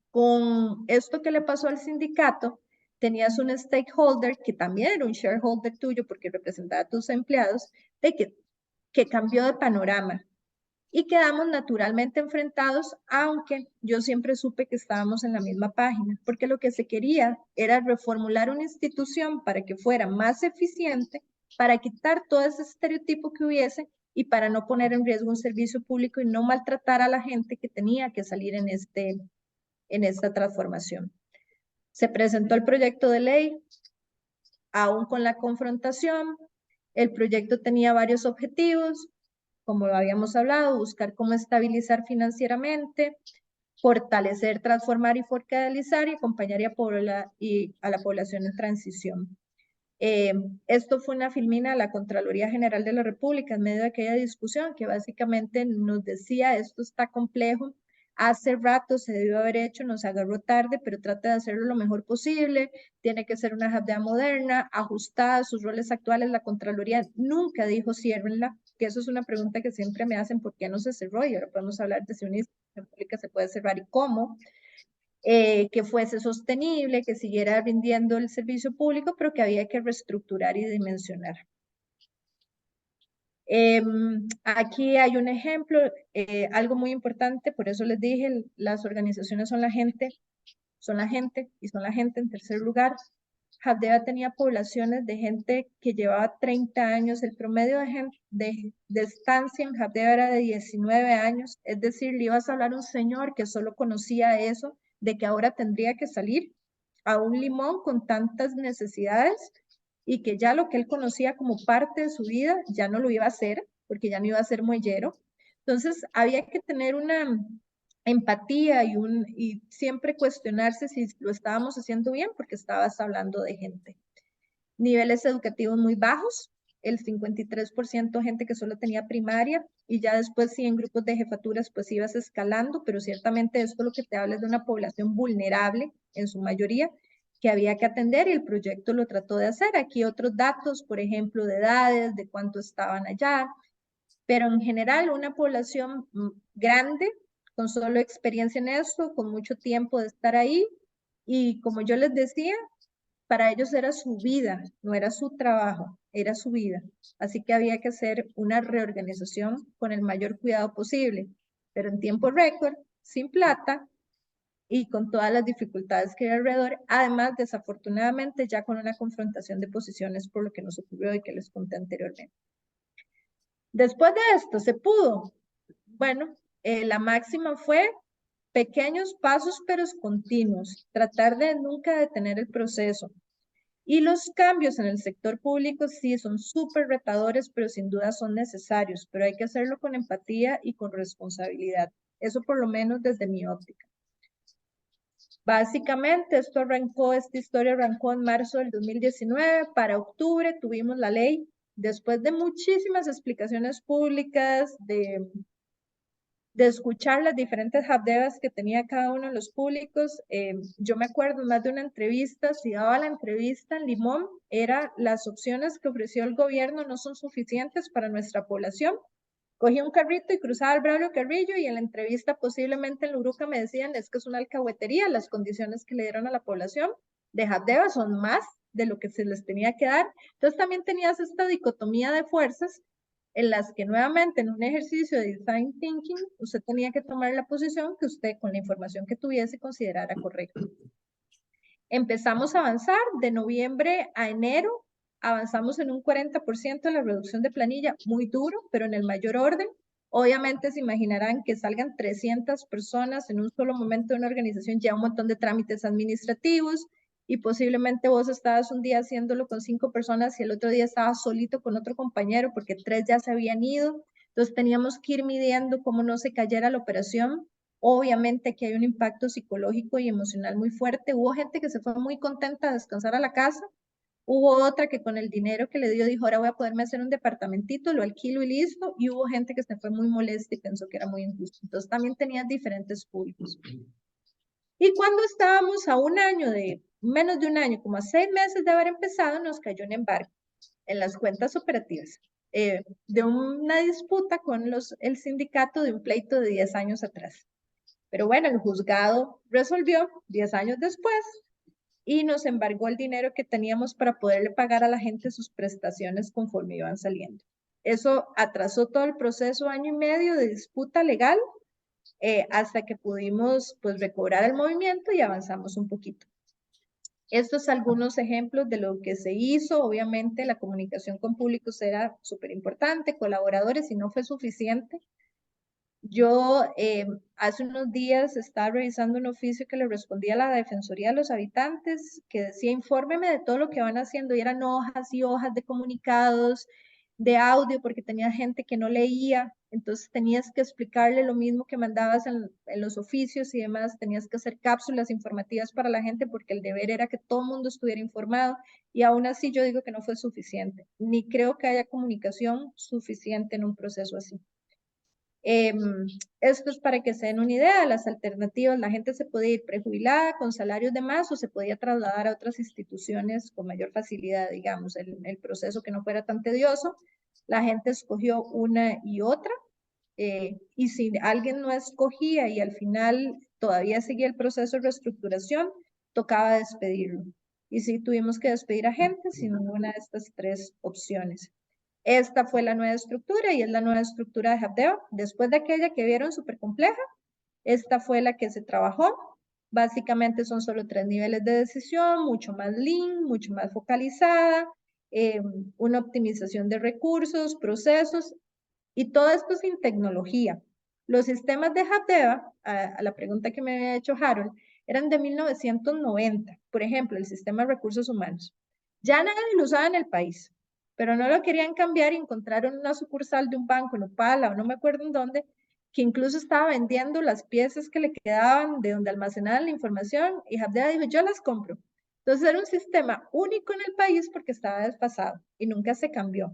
Con esto que le pasó al sindicato, tenías un stakeholder que también era un shareholder tuyo porque representaba a tus empleados, de que cambió de panorama y quedamos naturalmente enfrentados, aunque yo siempre supe que estábamos en la misma página, porque lo que se quería era reformular una institución para que fuera más eficiente, para quitar todo ese estereotipo que hubiese y para no poner en riesgo un servicio público y no maltratar a la gente que tenía que salir en esta transformación. Se presentó el proyecto de ley, aún con la confrontación. El proyecto tenía varios objetivos, como lo habíamos hablado, buscar cómo estabilizar financieramente, fortalecer, transformar y fortalecer y acompañar a la población en transición. Esto fue una filmina a la Contraloría General de la República en medio de aquella discusión que básicamente nos decía, esto está complejo, hace rato se debió haber hecho, nos agarró tarde, pero trata de hacerlo lo mejor posible, tiene que ser una JABDEA moderna, ajustada a sus roles actuales. La Contraloría nunca dijo ciérrenla, que eso es una pregunta que siempre me hacen, ¿por qué no se cerró? Y ahora podemos hablar de si una institución pública se puede cerrar y cómo. Que fuese sostenible, que siguiera rindiendo el servicio público, pero que había que reestructurar y dimensionar. Aquí hay un ejemplo, algo muy importante, por eso les dije, las organizaciones son la gente y son la gente en tercer lugar. JABDEA tenía poblaciones de gente que llevaba 30 años, el promedio de estancia en JABDEA era de 19 años, es decir, le ibas a hablar a un señor que solo conocía eso, de que ahora tendría que salir a un limón con tantas necesidades y que ya lo que él conocía como parte de su vida ya no lo iba a hacer, porque ya no iba a ser muellero. Entonces había que tener una empatía y siempre cuestionarse si lo estábamos haciendo bien porque estabas hablando de gente. Niveles educativos muy bajos, el 53% gente que solo tenía primaria y ya después sí en grupos de jefaturas pues ibas escalando, pero ciertamente esto lo que te habla es de una población vulnerable en su mayoría que había que atender y el proyecto lo trató de hacer. Aquí otros datos, por ejemplo, de edades, de cuánto estaban allá, pero en general una población grande, con solo experiencia en esto, con mucho tiempo de estar ahí, y como yo les decía, para ellos era su vida, no era su trabajo, era su vida. Así que había que hacer una reorganización con el mayor cuidado posible, pero en tiempo récord, sin plata y con todas las dificultades que hay alrededor, además, desafortunadamente, ya con una confrontación de posiciones por lo que nos ocurrió y que les conté anteriormente. Después de esto, ¿se pudo? Bueno, la máxima fue pequeños pasos pero continuos, tratar de nunca detener el proceso. Y los cambios en el sector público sí son súper retadores, pero sin duda son necesarios, pero hay que hacerlo con empatía y con responsabilidad. Eso por lo menos desde mi óptica. Básicamente, esta historia arrancó en marzo del 2019, para octubre tuvimos la ley, después de muchísimas explicaciones públicas, de escuchar las diferentes JABDEAs que tenía cada uno de los públicos. Yo me acuerdo más de una entrevista, si daba la entrevista en Limón, las opciones que ofreció el gobierno no son suficientes para nuestra población. Cogía un carrito y cruzaba el Braulio Carrillo y en la entrevista posiblemente en Luruca me decían, es que es una alcahuetería, las condiciones que le dieron a la población de JABDEA son más de lo que se les tenía que dar. Entonces también tenías esta dicotomía de fuerzas en las que nuevamente en un ejercicio de design thinking usted tenía que tomar la posición que usted con la información que tuviese considerara correcta. Empezamos a avanzar de noviembre a enero, avanzamos en un 40% de la reducción de planilla, muy duro, pero en el mayor orden. Obviamente se imaginarán que salgan 300 personas en un solo momento de una organización, ya un montón de trámites administrativos, y posiblemente vos estabas un día haciéndolo con 5 personas y el otro día estabas solito con otro compañero porque 3 ya se habían ido. Entonces teníamos que ir midiendo cómo no se cayera la operación. Obviamente aquí hay un impacto psicológico y emocional muy fuerte. Hubo gente que se fue muy contenta a descansar a la casa. Hubo otra que con el dinero que le dio dijo, ahora voy a poderme hacer un departamentito, lo alquilo y listo. Y hubo gente que se fue muy molesta y pensó que era muy injusto. Entonces también tenías diferentes públicos. Y cuando estábamos a un año menos de un año, como a 6 meses de haber empezado, nos cayó un embargo en las cuentas operativas de una disputa con el sindicato de un pleito de 10 años atrás. Pero bueno, el juzgado resolvió 10 años después y nos embargó el dinero que teníamos para poderle pagar a la gente sus prestaciones conforme iban saliendo. Eso atrasó todo el proceso, año y medio de disputa legal, hasta que pudimos pues recobrar el movimiento y avanzamos un poquito. Estos son algunos ejemplos de lo que se hizo. Obviamente la comunicación con públicos era súper importante, colaboradores, y no fue suficiente. Yo hace unos días estaba revisando un oficio que le respondía a la Defensoría de los Habitantes, que decía, infórmeme de todo lo que van haciendo, y eran hojas y hojas de comunicados, de audio, porque tenía gente que no leía, entonces tenías que explicarle lo mismo que mandabas en los oficios y demás, tenías que hacer cápsulas informativas para la gente, porque el deber era que todo el mundo estuviera informado, y aún así yo digo que no fue suficiente, ni creo que haya comunicación suficiente en un proceso así. Esto es para que se den una idea de las alternativas. La gente se podía ir prejubilada con salarios de más o se podía trasladar a otras instituciones con mayor facilidad, digamos, el proceso que no fuera tan tedioso. La gente escogió una y otra, y si alguien no escogía y al final todavía seguía el proceso de reestructuración, tocaba despedirlo. Y sí, tuvimos que despedir a gente sin ninguna de estas tres opciones. Esta fue la nueva estructura y es la nueva estructura de Habdeba. Después de aquella que vieron súper compleja, esta fue la que se trabajó. Básicamente son solo 3 niveles de decisión, mucho más lean, mucho más focalizada, una optimización de recursos, procesos, y todo esto sin tecnología. Los sistemas de Habdeba, a la pregunta que me había hecho Harold, eran de 1990. Por ejemplo, el sistema de recursos humanos. Ya nadie lo usaba en el país, pero no lo querían cambiar y encontraron una sucursal de un banco en Opala o no me acuerdo en dónde, que incluso estaba vendiendo las piezas que le quedaban de donde almacenaban la información, y Habdeba dijo, yo las compro. Entonces era un sistema único en el país porque estaba desfasado y nunca se cambió.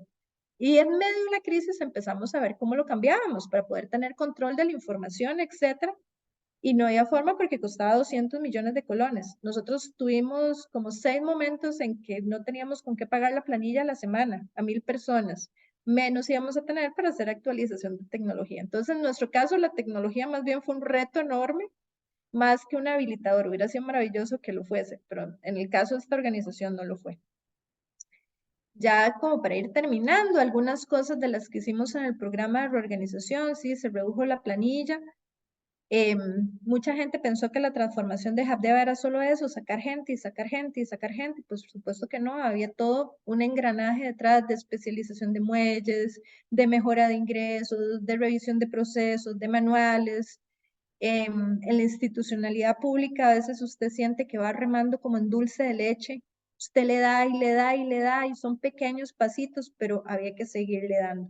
Y en medio de una crisis empezamos a ver cómo lo cambiábamos para poder tener control de la información, etcétera. Y no había forma porque costaba 200 millones de colones. Nosotros tuvimos como 6 momentos en que no teníamos con qué pagar la planilla a la semana, a 1,000 personas. Menos íbamos a tener para hacer actualización de tecnología. Entonces, en nuestro caso, la tecnología más bien fue un reto enorme, más que un habilitador. Hubiera sido maravilloso que lo fuese, pero en el caso de esta organización no lo fue. Ya como para ir terminando, algunas cosas de las que hicimos en el programa de reorganización, sí, se redujo la planilla. Mucha gente pensó que la transformación de Habdeba era solo eso, sacar gente y sacar gente y sacar gente. Pues por supuesto que no, había todo un engranaje detrás de especialización de muelles, de mejora de ingresos, de revisión de procesos, de manuales. En la institucionalidad pública a veces usted siente que va remando como en dulce de leche. Usted le da y le da y le da y son pequeños pasitos, pero había que seguirle dando.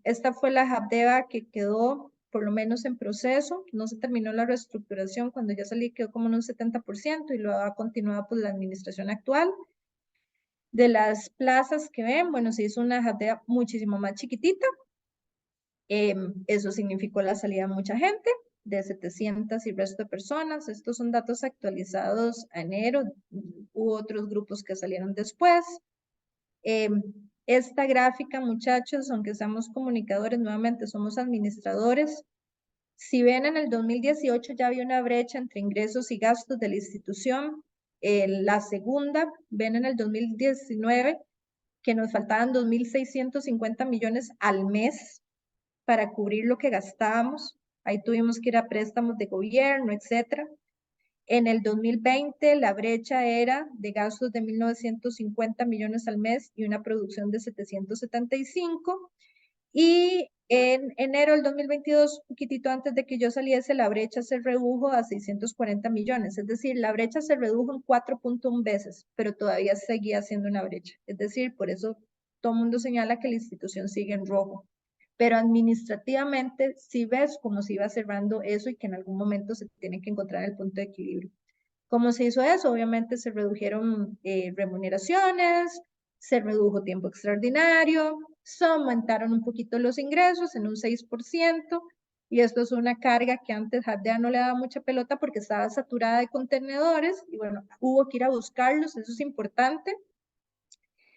Esta fue la Habdeba que quedó por lo menos en proceso. No se terminó la reestructuración. Cuando ya salí quedó como en un 70% y lo ha continuado por la administración actual. De las plazas que ven, bueno, se hizo una Habdeba muchísimo más chiquitita. Eso significó la salida de mucha gente, de 700 y resto de personas. Estos son datos actualizados a enero. Hubo otros grupos que salieron después. Esta gráfica, muchachos, aunque seamos comunicadores, nuevamente somos administradores. Si ven, en el 2018 ya había una brecha entre ingresos y gastos de la institución. La segunda, ven en el 2019 que nos faltaban 2.650 millones al mes para cubrir lo que gastábamos. Ahí tuvimos que ir a préstamos de gobierno, etcétera. En el 2020 la brecha era de gastos de 1.950 millones al mes y una producción de 775. Y en enero del 2022, poquitito antes de que yo saliese, la brecha se redujo a 640 millones. Es decir, la brecha se redujo en 4.1 veces, pero todavía seguía siendo una brecha. Es decir, por eso todo el mundo señala que la institución sigue en rojo. Pero administrativamente sí ves cómo se iba cerrando eso y que en algún momento se tiene que encontrar el punto de equilibrio. ¿Cómo se hizo eso? Obviamente se redujeron remuneraciones, se redujo tiempo extraordinario, se aumentaron un poquito los ingresos en un 6%, Y esto es una carga que antes Habdeba no le daba mucha pelota porque estaba saturada de contenedores y bueno, hubo que ir a buscarlos, eso es importante.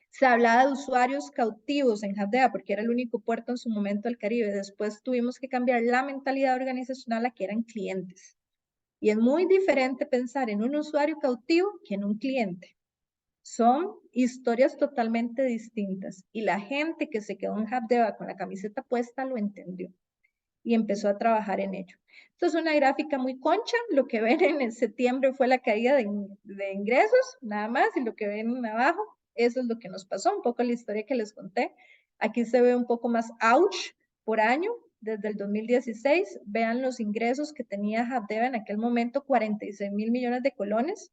Se hablaba de usuarios cautivos en Habdeba porque era el único puerto en su momento del Caribe. Después tuvimos que cambiar la mentalidad organizacional a que eran clientes. Y es muy diferente pensar en un usuario cautivo que en un cliente. Son historias totalmente distintas y la gente que se quedó en Habdeba con la camiseta puesta lo entendió y empezó a trabajar en ello. Esto es una gráfica muy concha, lo que ven en septiembre fue la caída de ingresos, nada más, y lo que ven abajo, eso es lo que nos pasó, un poco la historia que les conté. Aquí se ve un poco más ouch por año, desde el 2016, vean los ingresos que tenía Habdeba en aquel momento, 46.000 millones de colones,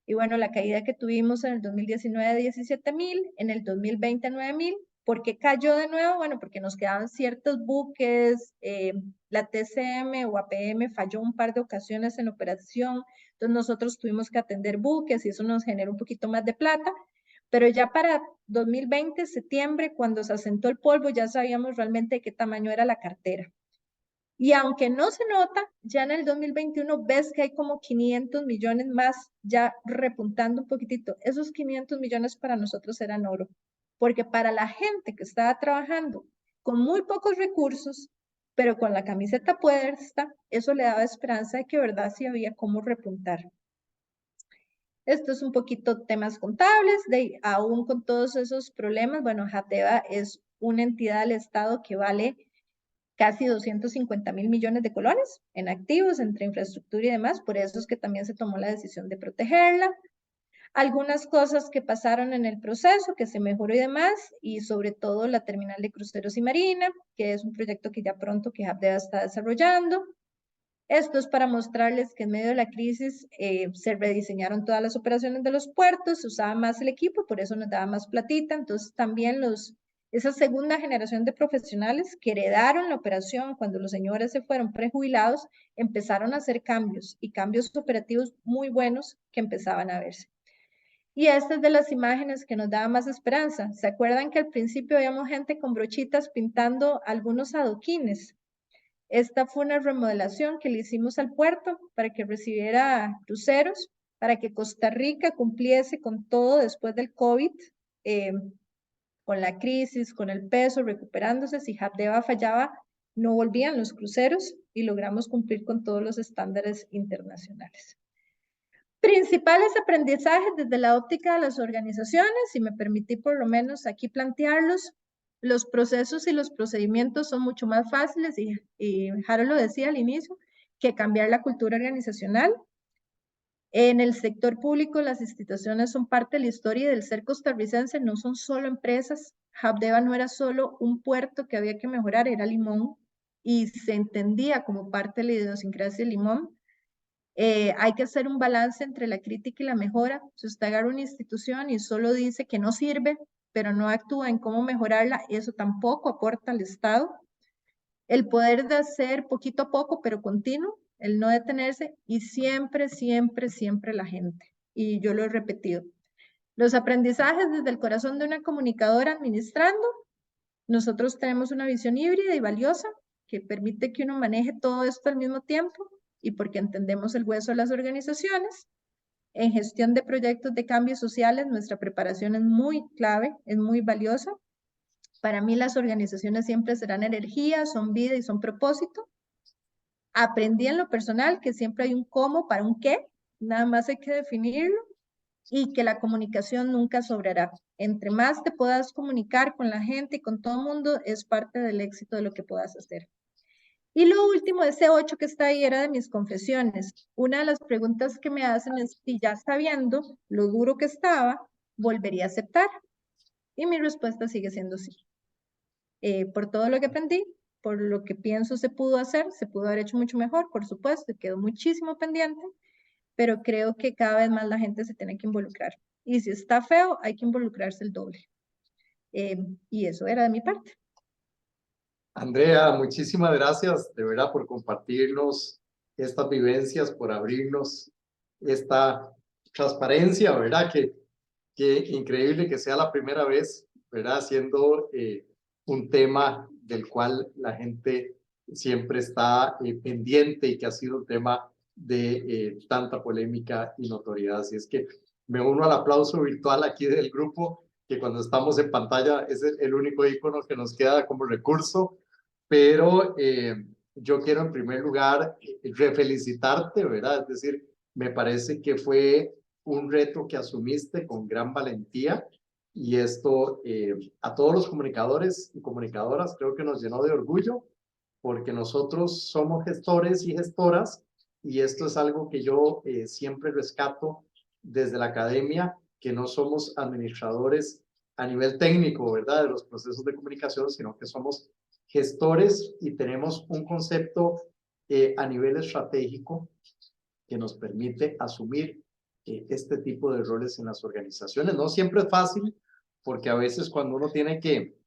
y bueno, la caída que tuvimos en el 2019 de 17.000, en el 2020 9.000. ¿Por qué cayó de nuevo? Bueno, porque nos quedaban ciertos buques, la TCM o APM falló un par de ocasiones en operación, entonces nosotros tuvimos que atender buques y eso nos generó un poquito más de plata, pero ya para 2020, septiembre, cuando se asentó el polvo, ya sabíamos realmente de qué tamaño era la cartera. Y aunque no se nota, ya en el 2021 ves que hay como 500 millones más ya repuntando un poquitito. Esos 500 millones para nosotros eran oro, porque para la gente que estaba trabajando con muy pocos recursos, pero con la camiseta puesta, eso le daba esperanza de que verdad sí había cómo repuntar. Esto es un poquito temas contables, aún con todos esos problemas, bueno, Habdeba es una entidad del Estado que vale casi 250.000 millones de colones en activos, entre infraestructura y demás, por eso es que también se tomó la decisión de protegerla. Algunas cosas que pasaron en el proceso, que se mejoró y demás, y sobre todo la terminal de cruceros y marina, que es un proyecto que ya pronto que Habdeba está desarrollando. Esto es para mostrarles que en medio de la crisis se rediseñaron todas las operaciones de los puertos, se usaba más el equipo, por eso nos daba más platita, entonces también esa segunda generación de profesionales que heredaron la operación cuando los señores se fueron prejubilados, empezaron a hacer cambios y cambios operativos muy buenos que empezaban a verse. Y esta es de las imágenes que nos daba más esperanza. ¿Se acuerdan que al principio veíamos gente con brochitas pintando algunos adoquines? Esta fue una remodelación que le hicimos al puerto para que recibiera cruceros, para que Costa Rica cumpliese con todo después del COVID, con la crisis, con el peso, recuperándose. Si Habdeba fallaba, no volvían los cruceros y logramos cumplir con todos los estándares internacionales. Principales aprendizajes desde la óptica de las organizaciones, si me permití por lo menos aquí plantearlos. Los procesos y los procedimientos son mucho más fáciles, y Harold lo decía al inicio, que cambiar la cultura organizacional. En el sector público, las instituciones son parte de la historia del ser costarricense, no son solo empresas. Habdeba no era solo un puerto que había que mejorar, era Limón, y se entendía como parte de la idiosincrasia de Limón. Hay que hacer un balance entre la crítica y la mejora. Si usted agarra una institución y solo dice que no sirve, pero no actúa en cómo mejorarla, eso tampoco aporta al Estado. El poder de hacer poquito a poco, pero continuo, el no detenerse y siempre, siempre, siempre la gente. Y yo lo he repetido. Los aprendizajes desde el corazón de una comunicadora administrando. Nosotros tenemos una visión híbrida y valiosa que permite que uno maneje todo esto al mismo tiempo y porque entendemos el hueso de las organizaciones. En gestión de proyectos de cambios sociales, nuestra preparación es muy clave, es muy valiosa. Para mí las organizaciones siempre serán energía, son vida y son propósito. Aprendí en lo personal que siempre hay un cómo para un qué, nada más hay que definirlo y que la comunicación nunca sobrará. Entre más te puedas comunicar con la gente y con todo el mundo es parte del éxito de lo que puedas hacer. Y lo último, ese 8 que está ahí era de mis confesiones. Una de las preguntas que me hacen es si ya sabiendo lo duro que estaba, volvería a aceptar. Y mi respuesta sigue siendo sí. Por todo lo que aprendí, por lo que pienso se pudo hacer, se pudo haber hecho mucho mejor, por supuesto, quedó muchísimo pendiente, pero creo que cada vez más la gente se tiene que involucrar. Y si está feo, hay que involucrarse el doble. Y eso era de mi parte. Andrea, muchísimas gracias de verdad por compartirnos estas vivencias, por abrirnos esta transparencia, ¿verdad? Que increíble que sea la primera vez, ¿verdad? Siendo un tema del cual la gente siempre está pendiente y que ha sido un tema de tanta polémica y notoriedad. Así es que me uno al aplauso virtual aquí del grupo, que cuando estamos en pantalla es el único icono que nos queda como recurso, pero yo quiero en primer lugar felicitarte, ¿verdad? Es decir, me parece que fue un reto que asumiste con gran valentía y esto a todos los comunicadores y comunicadoras creo que nos llenó de orgullo porque nosotros somos gestores y gestoras y esto es algo que yo siempre rescato desde la academia, que no somos administradores a nivel técnico, ¿verdad? De los procesos de comunicación, sino que somos gestores y tenemos un concepto a nivel estratégico que nos permite asumir este tipo de roles en las organizaciones. No siempre es fácil, porque a veces cuando uno tiene que,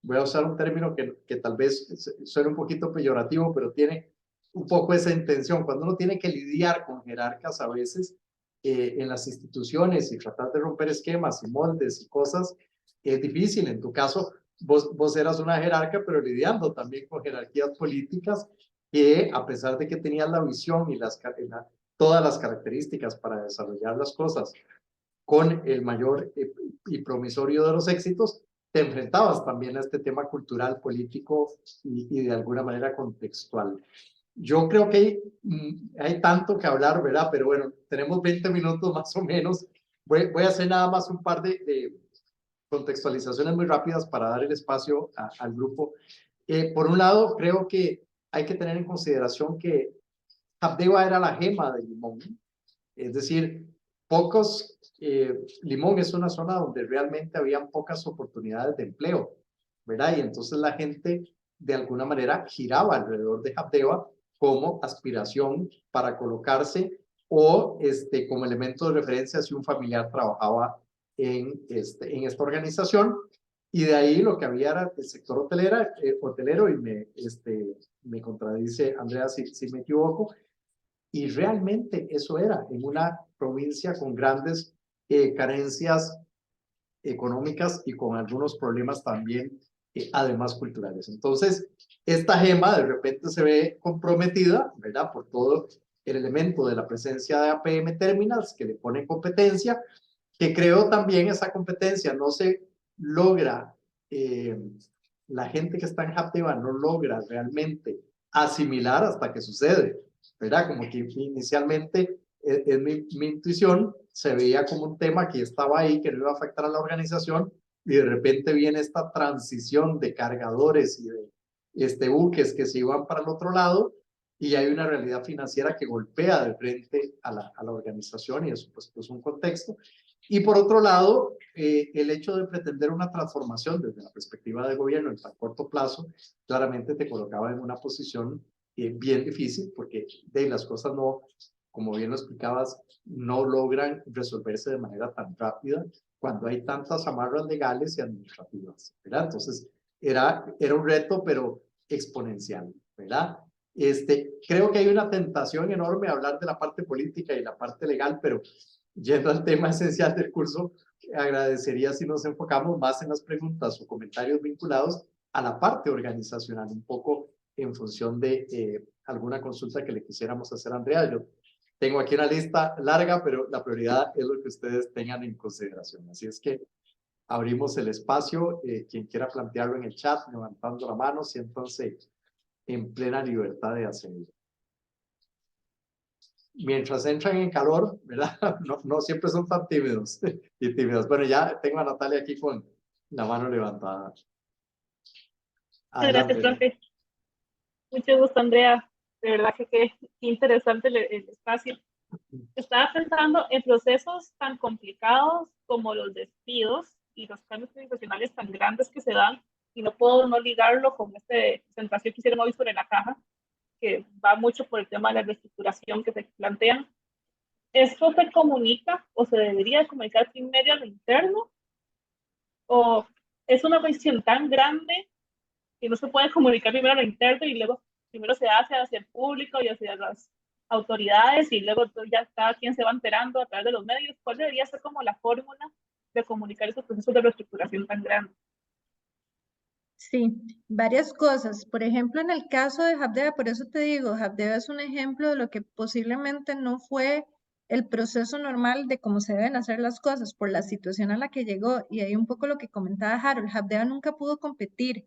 voy a usar un término que tal vez suene un poquito peyorativo, pero tiene un poco esa intención, cuando uno tiene que lidiar con jerarcas a veces en las instituciones y tratar de romper esquemas y moldes y cosas, es difícil. En tu caso, vos eras una jerarca, pero lidiando también con jerarquías políticas que a pesar de que tenías la visión y todas las características para desarrollar las cosas con el mayor y promisorio de los éxitos, te enfrentabas también a este tema cultural, político y de alguna manera contextual. Yo creo que hay tanto que hablar, ¿verdad? Pero bueno, tenemos 20 minutos más o menos. Voy a hacer nada más un par de contextualizaciones muy rápidas para dar el espacio al grupo. Por un lado, creo que hay que tener en consideración que Habdeba era la gema de Limón, es decir, Limón es una zona donde realmente habían pocas oportunidades de empleo, ¿verdad? Y entonces la gente de alguna manera giraba alrededor de Habdeba como aspiración para colocarse o como elemento de referencia si un familiar trabajaba en esta organización. Y de ahí lo que había era el sector hotelero y me contradice Andrea si me equivoco, y realmente eso era en una provincia con grandes carencias económicas y con algunos problemas también, además culturales. Entonces, esta gema de repente se ve comprometida, ¿verdad? Por todo el elemento de la presencia de APM Terminals que le pone competencia, que creo también esa competencia no se logra, la gente que está en Hapteba no logra realmente asimilar hasta que sucede, ¿verdad? Como que inicialmente mi intuición se veía como un tema que estaba ahí, que no iba a afectar a la organización, y de repente viene esta transición de cargadores y de buques que se iban para el otro lado, y hay una realidad financiera que golpea de frente a la organización, y eso pues es un contexto. Y por otro lado, el hecho de pretender una transformación desde la perspectiva del gobierno en tan corto plazo, claramente te colocaba en una posición bien difícil, porque de las cosas no, como bien lo explicabas, no logran resolverse de manera tan rápida cuando hay tantas amarras legales y administrativas, ¿verdad? Entonces, era un reto, pero exponencial, ¿verdad? Creo que hay una tentación enorme a hablar de la parte política y la parte legal, pero yendo al tema esencial del curso, agradecería si nos enfocamos más en las preguntas o comentarios vinculados a la parte organizacional, un poco en función de alguna consulta que le quisiéramos hacer a Andrea. Yo tengo aquí una lista larga, pero la prioridad es lo que ustedes tengan en consideración. Así es que abrimos el espacio. Quien quiera plantearlo en el chat, levantando la mano, siéntanse en plena libertad de hacerlo. Mientras entran en calor, ¿verdad? No siempre son tan tímidos y tímidas. Bueno, ya tengo a Natalia aquí con la mano levantada. Adelante. Gracias, profe. Mucho gusto, Andrea. De verdad que qué interesante el espacio. Estaba pensando en procesos tan complicados como los despidos y los cambios organizacionales tan grandes que se dan, y no puedo no ligarlo con esta presentación que hicieron hoy sobre la caja, que va mucho por el tema de la reestructuración que se plantean. ¿Esto se comunica o se debería comunicar primero a lo interno? ¿O es una visión tan grande que no se puede comunicar primero a lo interno y luego primero se hace hacia el público y hacia las autoridades y luego ya cada quien se va enterando a través de los medios? ¿Cuál debería ser como la fórmula de comunicar esos procesos de reestructuración tan grandes? Sí, varias cosas. Por ejemplo, en el caso de Habdeba, por eso te digo, Habdeba es un ejemplo de lo que posiblemente no fue el proceso normal de cómo se deben hacer las cosas por la situación a la que llegó. Y ahí un poco lo que comentaba Harold, Habdeba nunca pudo competir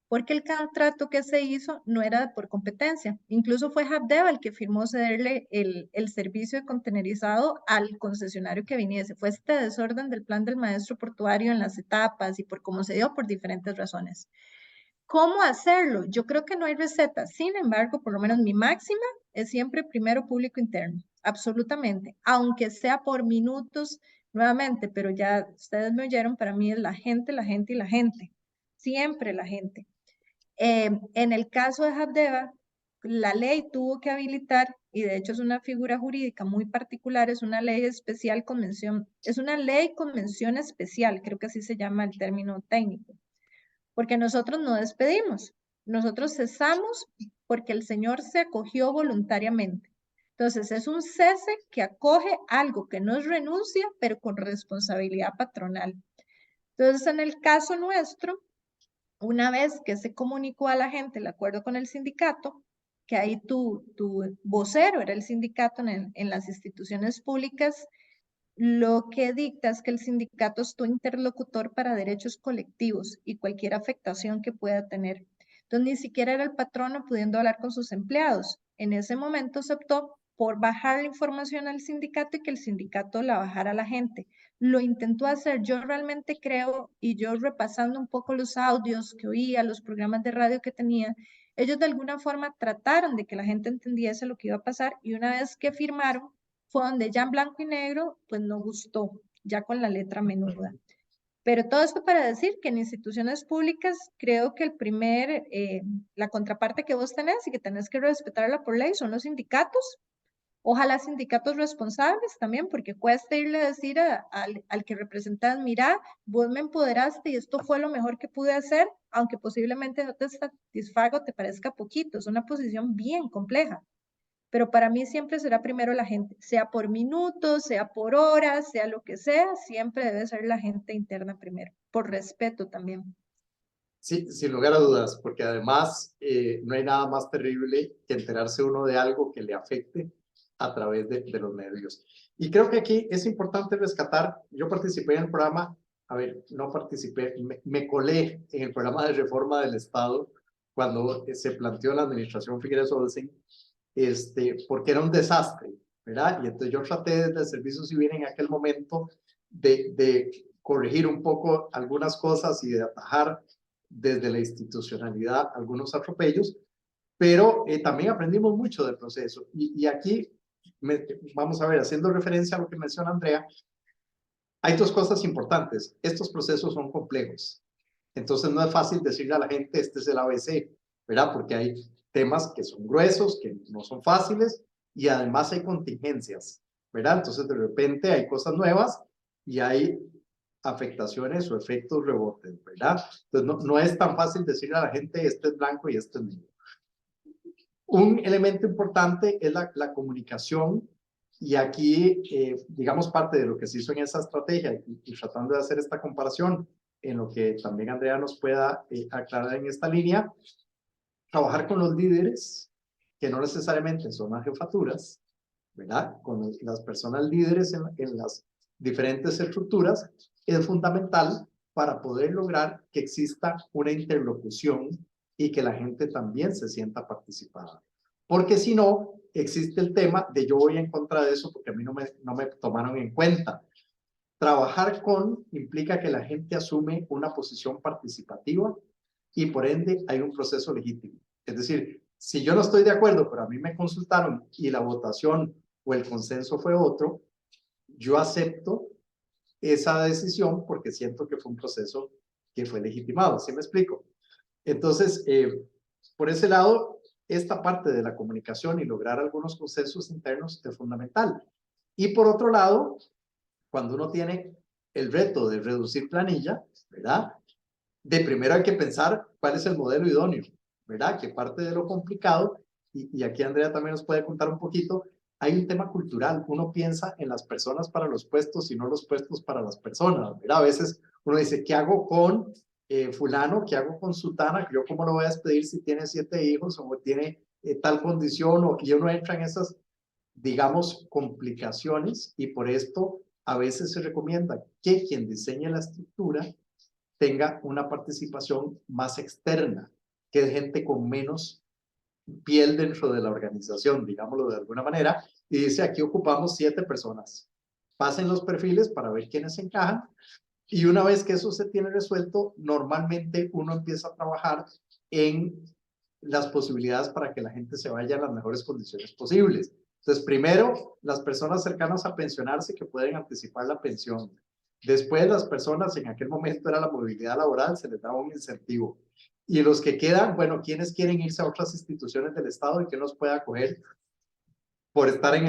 porque el contrato que se hizo no era por competencia. Incluso fue Habdeba el que firmó cederle el servicio de contenerizado al concesionario que viniese. Fue este desorden del plan del maestro portuario en las etapas y por cómo se dio por diferentes razones. ¿Cómo hacerlo? Yo creo que no hay receta. Sin embargo, por lo menos mi máxima es siempre primero público interno. Absolutamente. Aunque sea por minutos nuevamente, pero ya ustedes me oyeron, para mí es la gente, la gente y la gente. Siempre la gente. En el caso de Habdeba, la ley tuvo que habilitar, y de hecho es una figura jurídica muy particular, es una ley especial convención, es una ley convención especial, creo que así se llama el término técnico, porque nosotros no despedimos, nosotros cesamos porque el señor se acogió voluntariamente. Entonces es un cese que acoge algo que no es renuncia, pero con responsabilidad patronal. Entonces en el caso nuestro, una vez que se comunicó a la gente el acuerdo con el sindicato, que ahí tu vocero era el sindicato en las instituciones públicas, lo que dicta es que el sindicato es tu interlocutor para derechos colectivos y cualquier afectación que pueda tener. Entonces, ni siquiera era el patrono pudiendo hablar con sus empleados. En ese momento se optó por bajar la información al sindicato y que el sindicato la bajara a la gente. Lo intentó hacer, yo realmente creo, y yo repasando un poco los audios que oía, los programas de radio que tenía, ellos de alguna forma trataron de que la gente entendiese lo que iba a pasar y una vez que firmaron, fue donde ya en blanco y negro, pues no gustó, ya con la letra menuda. Pero todo esto para decir que en instituciones públicas creo que la contraparte que vos tenés y que tenés que respetarla por ley son los sindicatos. Ojalá sindicatos responsables también, porque cuesta irle a decir al que representas, mira, vos me empoderaste y esto fue lo mejor que pude hacer, aunque posiblemente no te satisfaga o te parezca poquito. Es una posición bien compleja. Pero para mí siempre será primero la gente, sea por minutos, sea por horas, sea lo que sea, siempre debe ser la gente interna primero, por respeto también. Sí, sin lugar a dudas, porque además no hay nada más terrible que enterarse uno de algo que le afecte a través de los medios. Y creo que aquí es importante rescatar, yo participé en el programa, a ver, no participé, me colé en el programa de reforma del Estado cuando se planteó la administración Figueres Olsen, porque era un desastre, ¿verdad? Y entonces yo traté desde el Servicio Civil en aquel momento de corregir un poco algunas cosas y de atajar desde la institucionalidad algunos atropellos, pero también aprendimos mucho del proceso. Y aquí, vamos a ver, haciendo referencia a lo que menciona Andrea, hay dos cosas importantes. Estos procesos son complejos. Entonces no es fácil decirle a la gente, este es el ABC, ¿verdad? Porque hay temas que son gruesos, que no son fáciles, y además hay contingencias, ¿verdad? Entonces de repente hay cosas nuevas y hay afectaciones o efectos rebotes, ¿verdad? Entonces no es tan fácil decirle a la gente, este es blanco y este es negro. Un elemento importante es la comunicación, y aquí, digamos, parte de lo que se hizo en esa estrategia y tratando de hacer esta comparación en lo que también Andrea nos pueda aclarar en esta línea, trabajar con los líderes, que no necesariamente son las jefaturas, ¿verdad? Con las personas líderes en las diferentes estructuras, es fundamental para poder lograr que exista una interlocución y que la gente también se sienta participada. Porque si no, existe el tema de yo voy en contra de eso porque a mí no me tomaron en cuenta. Trabajar con implica que la gente asume una posición participativa y por ende hay un proceso legítimo. Es decir, si yo no estoy de acuerdo, pero a mí me consultaron y la votación o el consenso fue otro, yo acepto esa decisión porque siento que fue un proceso que fue legitimado. ¿Sí me explico? Entonces, por ese lado, esta parte de la comunicación y lograr algunos consensos internos es fundamental. Y por otro lado, cuando uno tiene el reto de reducir planilla, ¿verdad? De primero hay que pensar cuál es el modelo idóneo, ¿verdad? Que parte de lo complicado, y aquí Andrea también nos puede contar un poquito, hay un tema cultural. Uno piensa en las personas para los puestos y no los puestos para las personas, ¿verdad? A veces uno dice, ¿qué hago con fulano, ¿qué hago con sutana? ¿Yo cómo lo voy a despedir si tiene 7 hijos o tiene tal condición? O que uno entra en esas, digamos, complicaciones, y por esto a veces se recomienda que quien diseñe la estructura tenga una participación más externa, que es gente con menos piel dentro de la organización, digámoslo de alguna manera, y dice, aquí ocupamos 7 personas. Pasen los perfiles para ver quiénes encajan, y una vez que eso se tiene resuelto, normalmente uno empieza a trabajar en las posibilidades para que la gente se vaya en las mejores condiciones posibles. Entonces, primero, las personas cercanas a pensionarse que pueden anticipar la pensión. Después, las personas, en aquel momento era la movilidad laboral, se les daba un incentivo. Y los que quedan, bueno, ¿quiénes quieren irse a otras instituciones del Estado y que nos pueda acoger por estar en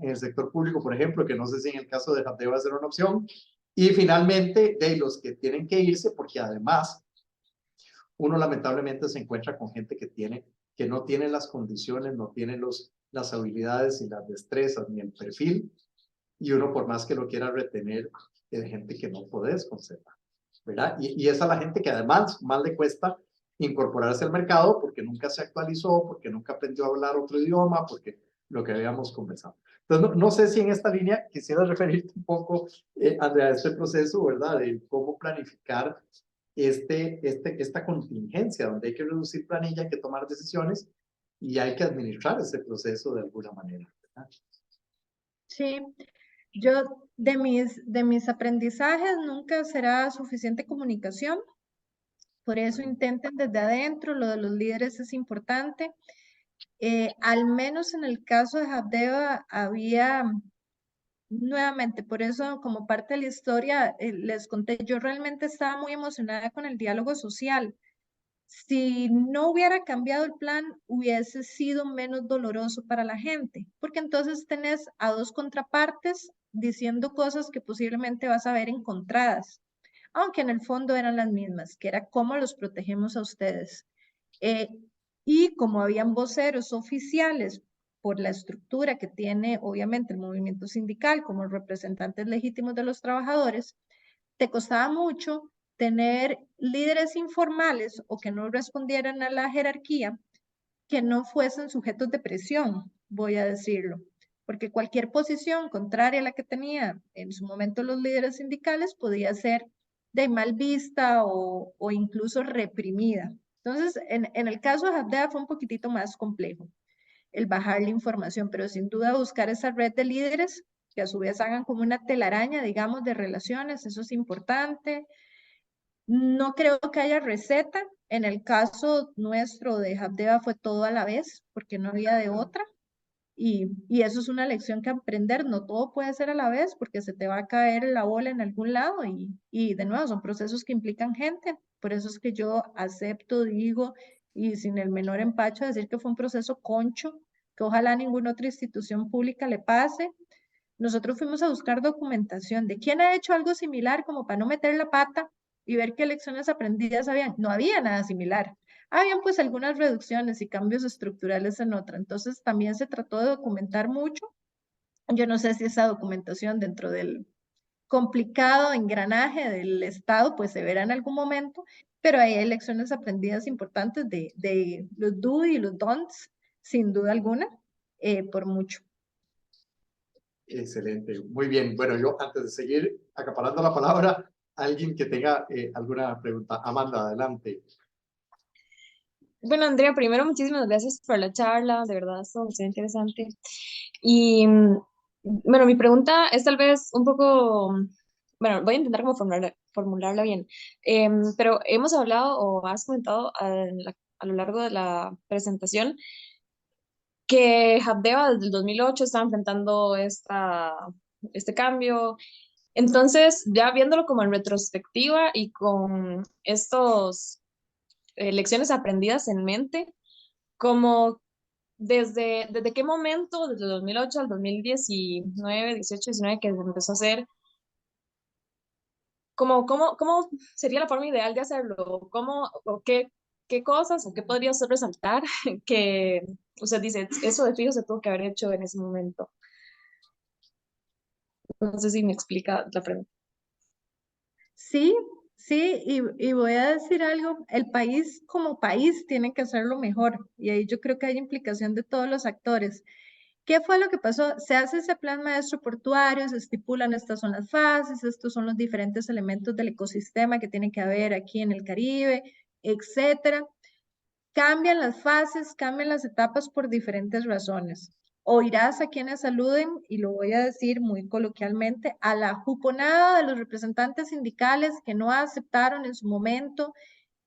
el sector público, por ejemplo, que no sé si en el caso de Habdeba va a ser una opción? Y finalmente, de los que tienen que irse, porque además uno lamentablemente se encuentra con gente que no tiene las condiciones, no tiene las habilidades y las destrezas ni el perfil, y uno por más que lo quiera retener, es gente que no podés conservar, ¿verdad? Y esa es la gente que además más le cuesta incorporarse al mercado porque nunca se actualizó, porque nunca aprendió a hablar otro idioma, porque lo que habíamos conversado. Entonces, no sé si en esta línea quisiera referirte un poco, Andrea, a este proceso, ¿verdad? De cómo planificar esta contingencia, donde hay que reducir planilla, hay que tomar decisiones y hay que administrar ese proceso de alguna manera, ¿verdad? Sí, yo de mis aprendizajes nunca será suficiente comunicación, por eso intenten desde adentro, lo de los líderes es importante. Al menos en el caso de Habdeba había, nuevamente, por eso como parte de la historia les conté, yo realmente estaba muy emocionada con el diálogo social. Si no hubiera cambiado el plan, hubiese sido menos doloroso para la gente, porque entonces tenés a dos contrapartes diciendo cosas que posiblemente vas a ver encontradas, aunque en el fondo eran las mismas, que era cómo los protegemos a ustedes. Eh, y como habían voceros oficiales por la estructura que tiene obviamente el movimiento sindical como representantes legítimos de los trabajadores, te costaba mucho tener líderes informales o que no respondieran a la jerarquía, que no fuesen sujetos de presión, voy a decirlo, porque cualquier posición contraria a la que tenía en su momento los líderes sindicales podía ser de mal vista o incluso reprimida. Entonces, en el caso de Habdeba fue un poquitito más complejo el bajar la información, pero sin duda buscar esa red de líderes que a su vez hagan como una telaraña, digamos, de relaciones, eso es importante. No creo que haya receta. En el caso nuestro de Habdeba fue todo a la vez, porque no había de otra. Y eso es una lección que aprender. No todo puede ser a la vez, porque se te va a caer la bola en algún lado. Y de nuevo, son procesos que implican gente. Por eso es que yo acepto, digo, y sin el menor empacho, decir que fue un proceso concho, que ojalá a ninguna otra institución pública le pase. Nosotros fuimos a buscar documentación de quién ha hecho algo similar como para no meter la pata y ver qué lecciones aprendidas habían. No había nada similar. Habían pues algunas reducciones y cambios estructurales en otra. Entonces también se trató de documentar mucho. Yo no sé si esa documentación dentro del complicado engranaje del Estado pues se verá en algún momento, pero ahí hay lecciones aprendidas importantes de los do y los don'ts, sin duda alguna, por mucho. Excelente, muy bien. Bueno, yo antes de seguir acaparando la palabra, alguien que tenga alguna pregunta. Amanda, adelante. Bueno, Andrea, primero muchísimas gracias por la charla, de verdad, estuvo muy interesante. Y bueno, mi pregunta es tal vez un poco, bueno, voy a intentar como formularla bien. Pero hemos hablado o has comentado a lo largo de la presentación que Habdeba desde el 2008 está enfrentando este cambio. Entonces, ya viéndolo como en retrospectiva y con estos lecciones aprendidas en mente, como desde qué momento, desde el 2008 al 2019, 18, 19, que se empezó a hacer, cómo sería la forma ideal de hacerlo, cómo, o qué cosas o qué podría usted resaltar que usted dice, eso de fijo se tuvo que haber hecho en ese momento. No sé si me explica la pregunta. Sí, Sí, y voy a decir algo, el país como país tiene que hacerlo mejor y ahí yo creo que hay implicación de todos los actores. ¿Qué fue lo que pasó? Se hace ese plan maestro portuario, se estipulan estas son las fases, estos son los diferentes elementos del ecosistema que tiene que haber aquí en el Caribe, etcétera. Cambian las fases, cambian las etapas por diferentes razones. Oirás a quienes saluden, y lo voy a decir muy coloquialmente, a la juponada de los representantes sindicales que no aceptaron en su momento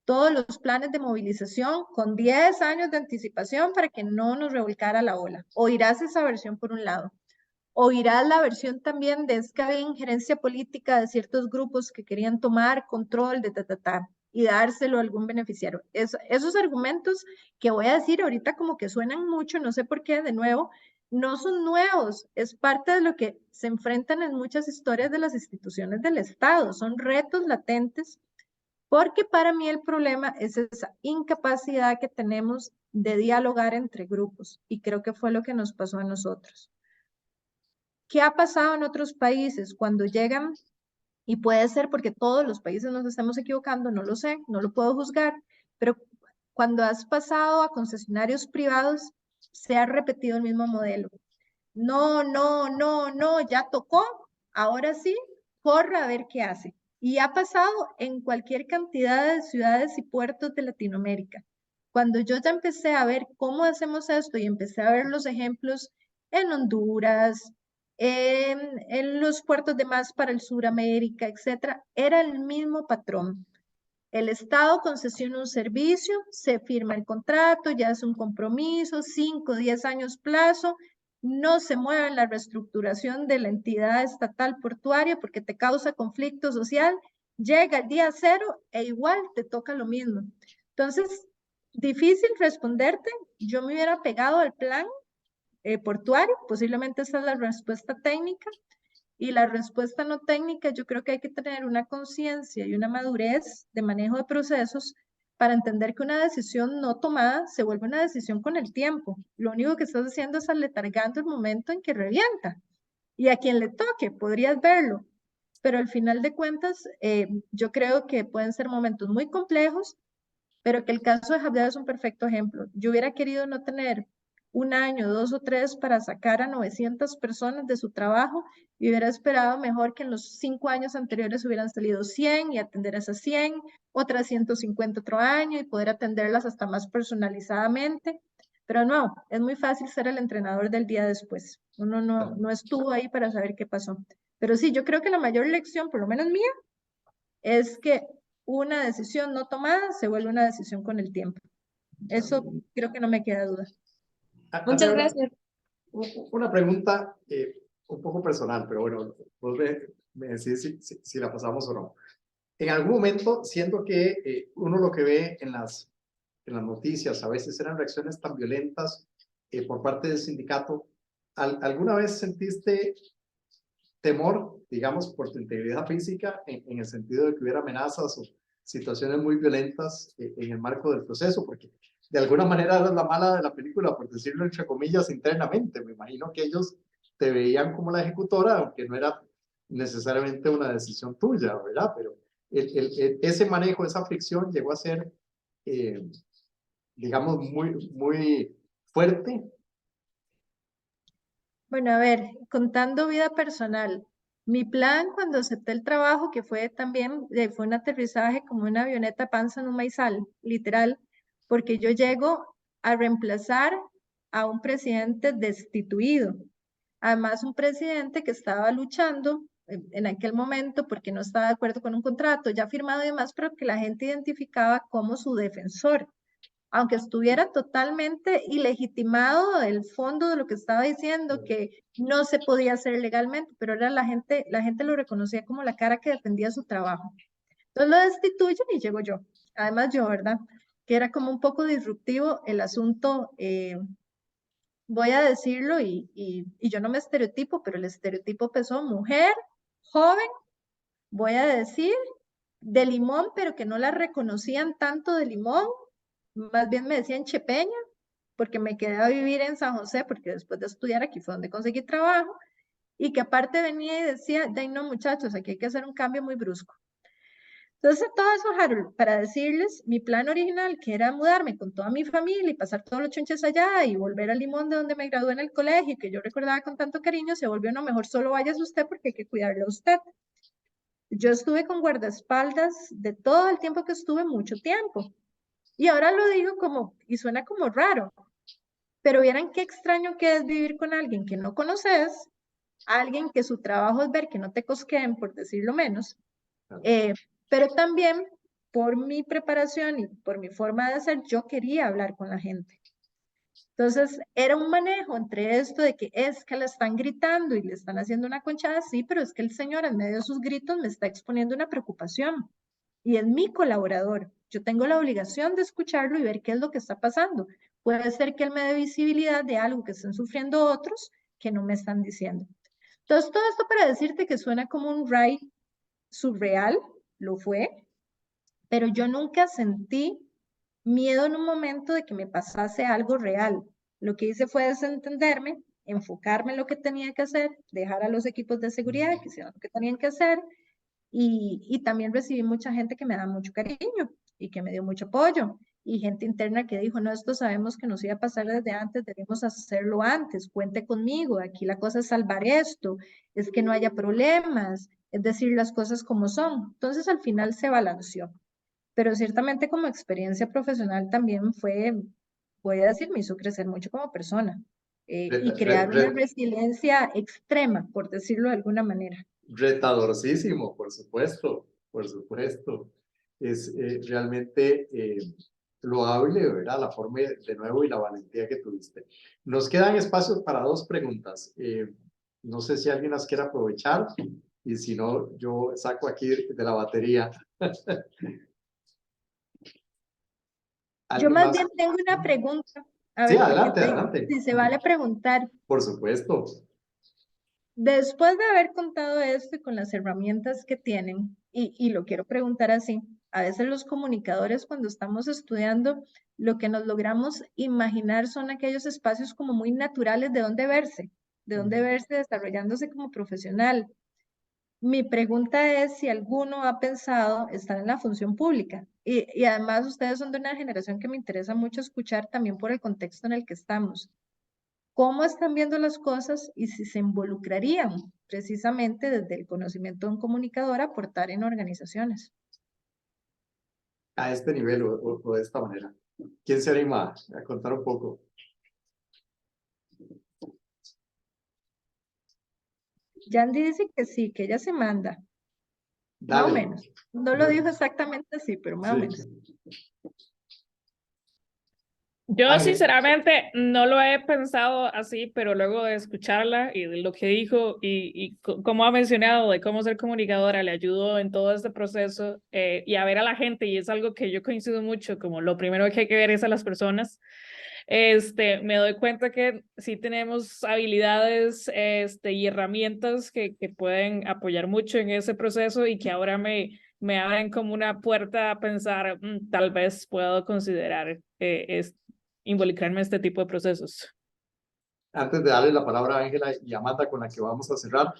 todos los planes de movilización con 10 años de anticipación para que no nos revolcara la ola. Oirás esa versión por un lado. Oirás la versión también de es que había injerencia política de ciertos grupos que querían tomar control de y dárselo a algún beneficiario. Esos argumentos que voy a decir ahorita como que suenan mucho, no sé por qué, de nuevo, no son nuevos, es parte de lo que se enfrentan en muchas historias de las instituciones del Estado, son retos latentes, porque para mí el problema es esa incapacidad que tenemos de dialogar entre grupos, y creo que fue lo que nos pasó a nosotros. ¿Qué ha pasado en otros países cuando llegan? Y puede ser porque todos los países nos estamos equivocando, no lo sé, no lo puedo juzgar, pero cuando has pasado a concesionarios privados, se ha repetido el mismo modelo. No, no, no, no, ya tocó, ahora sí, corra a ver qué hace. Y ha pasado en cualquier cantidad de ciudades y puertos de Latinoamérica. Cuando yo ya empecé a ver cómo hacemos esto y empecé a ver los ejemplos en Honduras, en los puertos de más para el Suramérica, etcétera, era el mismo patrón. El Estado concesiona un servicio, se firma el contrato, ya es un compromiso, 5, 10 años plazo, no se mueve en la reestructuración de la entidad estatal portuaria porque te causa conflicto social, llega el día cero e igual te toca lo mismo. Entonces, difícil responderte, yo me hubiera pegado al plan portuario, posiblemente esa es la respuesta técnica, y la respuesta no técnica, yo creo que hay que tener una conciencia y una madurez de manejo de procesos para entender que una decisión no tomada se vuelve una decisión con el tiempo. Lo único que estás haciendo es aletargando el momento en que revienta. Y a quien le toque, podrías verlo. Pero al final de cuentas, yo creo que pueden ser momentos muy complejos, pero que el caso de Javdar es un perfecto ejemplo. Yo hubiera querido no tener un año, 2 o 3 para sacar a 900 personas de su trabajo y hubiera esperado mejor que en los 5 años anteriores hubieran salido 100 y atender a esas 100, otras 150 otro año y poder atenderlas hasta más personalizadamente. Pero no, es muy fácil ser el entrenador del día después. Uno no estuvo ahí para saber qué pasó. Pero sí, yo creo que la mayor lección, por lo menos mía, es que una decisión no tomada se vuelve una decisión con el tiempo. Eso creo que no me queda duda. Muchas Andrea, gracias. una pregunta un poco personal, pero bueno, vos me decís si la pasamos o no. En algún momento, siendo que uno lo que ve en las noticias, a veces eran reacciones tan violentas por parte del sindicato, ¿alguna vez sentiste temor, digamos, por tu integridad física, en el sentido de que hubiera amenazas o situaciones muy violentas en el marco del proceso? Porque de alguna manera eres la mala de la película, por decirlo entre comillas, internamente. Me imagino que ellos te veían como la ejecutora, aunque no era necesariamente una decisión tuya, ¿verdad? Pero ese manejo, esa fricción llegó a ser, digamos, muy fuerte. Bueno, a ver, contando vida personal, mi plan cuando acepté el trabajo, que fue también, fue un aterrizaje como una avioneta panza en un maizal, literal, porque yo llego a reemplazar a un presidente destituido. Además, un presidente que estaba luchando en aquel momento porque no estaba de acuerdo con un contrato ya firmado y demás, pero que la gente identificaba como su defensor aunque estuviera totalmente ilegitimado el fondo de lo que estaba diciendo, que no se podía hacer legalmente, pero era la gente lo reconocía como la cara que defendía su trabajo. Entonces lo destituyen y llego yo. Además yo, ¿verdad? Que era como un poco disruptivo el asunto, voy a decirlo y yo no me estereotipo, pero el estereotipo pesó mujer, joven, voy a decir, de Limón, pero que no la reconocían tanto de Limón, más bien me decían Chepeña, porque me quedé a vivir en San José, porque después de estudiar aquí fue donde conseguí trabajo, y que aparte venía y decía, de no muchachos, aquí hay que hacer un cambio muy brusco. Entonces, todo eso, Harold, para decirles mi plan original, que era mudarme con toda mi familia y pasar todos los chunches allá y volver a Limón, de donde me gradué en el colegio, que yo recordaba con tanto cariño, se volvió, no, mejor solo vayas usted porque hay que cuidarle a usted. Yo estuve con guardaespaldas de todo el tiempo que estuve, mucho tiempo. Y ahora lo digo como, y suena como raro, pero vieran qué extraño que es vivir con alguien que no conoces, alguien que su trabajo es ver que no te cosqueen, por decirlo menos, pero también por mi preparación y por mi forma de ser, yo quería hablar con la gente. Entonces, era un manejo entre esto de que es que le están gritando y le están haciendo una conchada, sí, pero es que el señor en medio de sus gritos me está exponiendo una preocupación y es mi colaborador. Yo tengo la obligación de escucharlo y ver qué es lo que está pasando. Puede ser que él me dé visibilidad de algo que estén sufriendo otros que no me están diciendo. Entonces, todo esto para decirte que suena como un ride surreal, lo fue, pero yo nunca sentí miedo en un momento de que me pasase algo real. Lo que hice fue desentenderme, enfocarme en lo que tenía que hacer, dejar a los equipos de seguridad que hicieran lo que tenían que hacer y también recibí mucha gente que me da mucho cariño y que me dio mucho apoyo y gente interna que dijo, no, esto sabemos que nos iba a pasar desde antes, debemos hacerlo antes, cuente conmigo, aquí la cosa es salvar esto, es que no haya problemas, es decir las cosas como son. Entonces al final se balanceó, pero ciertamente como experiencia profesional también fue, voy a decir, me hizo crecer mucho como persona y crear una resiliencia extrema, por decirlo de alguna manera. Retadorcísimo, por supuesto, por supuesto. Es realmente loable, ¿verdad? La forma de nuevo y la valentía que tuviste. Nos quedan espacios para dos preguntas. No sé si alguien las quiere aprovechar y si no, yo saco aquí de la batería. Yo ¿Alguien más más? bien tengo una pregunta, a Sí, ver, adelante, adelante. si se vale preguntar. Por supuesto. Después de haber contado esto y con las herramientas que tienen, y lo quiero preguntar así, a veces los comunicadores cuando estamos estudiando, lo que nos logramos imaginar son aquellos espacios como muy naturales de dónde verse desarrollándose como profesional. Mi pregunta es si alguno ha pensado estar en la función pública. Y además ustedes son de una generación que me interesa mucho escuchar también por el contexto en el que estamos. ¿Cómo están viendo las cosas y si se involucrarían precisamente desde el conocimiento de un comunicador a aportar en organizaciones? A este nivel o de esta manera. ¿Quién se anima a contar un poco? Yandy dice que sí, que ella se manda, más o Dale. menos. No lo dijo exactamente así, pero más o menos. Yo Ángel. sinceramente no lo he pensado así, pero luego de escucharla y de lo que dijo y como ha mencionado de cómo ser comunicadora le ayudó en todo este proceso y a ver a la gente, y es algo que yo coincido mucho, como lo primero que hay que ver es a las personas. Me doy cuenta que sí tenemos habilidades y herramientas que pueden apoyar mucho en ese proceso y que ahora me abren como una puerta a pensar, tal vez puedo considerar involucrarme en este tipo de procesos. Antes de darle la palabra a Ángela y Amanda con la que vamos a cerrar,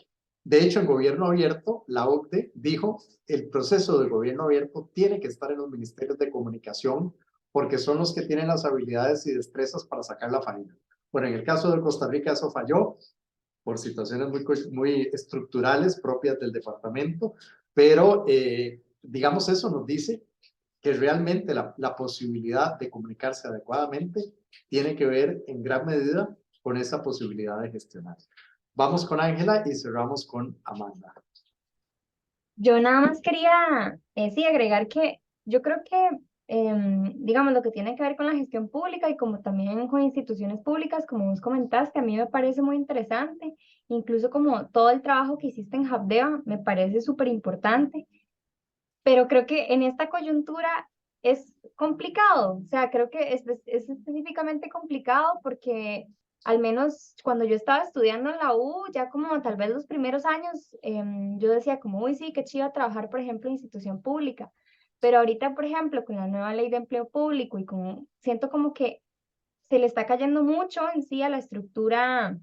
de hecho en gobierno abierto, la OCDE dijo el proceso de gobierno abierto tiene que estar en los ministerios de comunicación porque son los que tienen las habilidades y destrezas para sacar la faena. Bueno, en el caso de Costa Rica eso falló por situaciones muy estructurales propias del departamento, pero digamos eso nos dice que realmente la posibilidad de comunicarse adecuadamente tiene que ver en gran medida con esa posibilidad de gestionar. Vamos con Ángela y cerramos con Amanda. Yo nada más quería, sí, agregar que yo creo que, digamos, lo que tiene que ver con la gestión pública y como también con instituciones públicas, como vos comentaste, a mí me parece muy interesante, incluso como todo el trabajo que hiciste en Habdeba, me parece súper importante, pero creo que en esta coyuntura es complicado, o sea, creo que es específicamente complicado porque al menos cuando yo estaba estudiando en la U, ya como tal vez los primeros años, yo decía como, uy, sí, qué chido trabajar, por ejemplo, en institución pública, pero ahorita, por ejemplo, con la nueva ley de empleo público y con, siento como que se le está cayendo mucho en sí a la estructura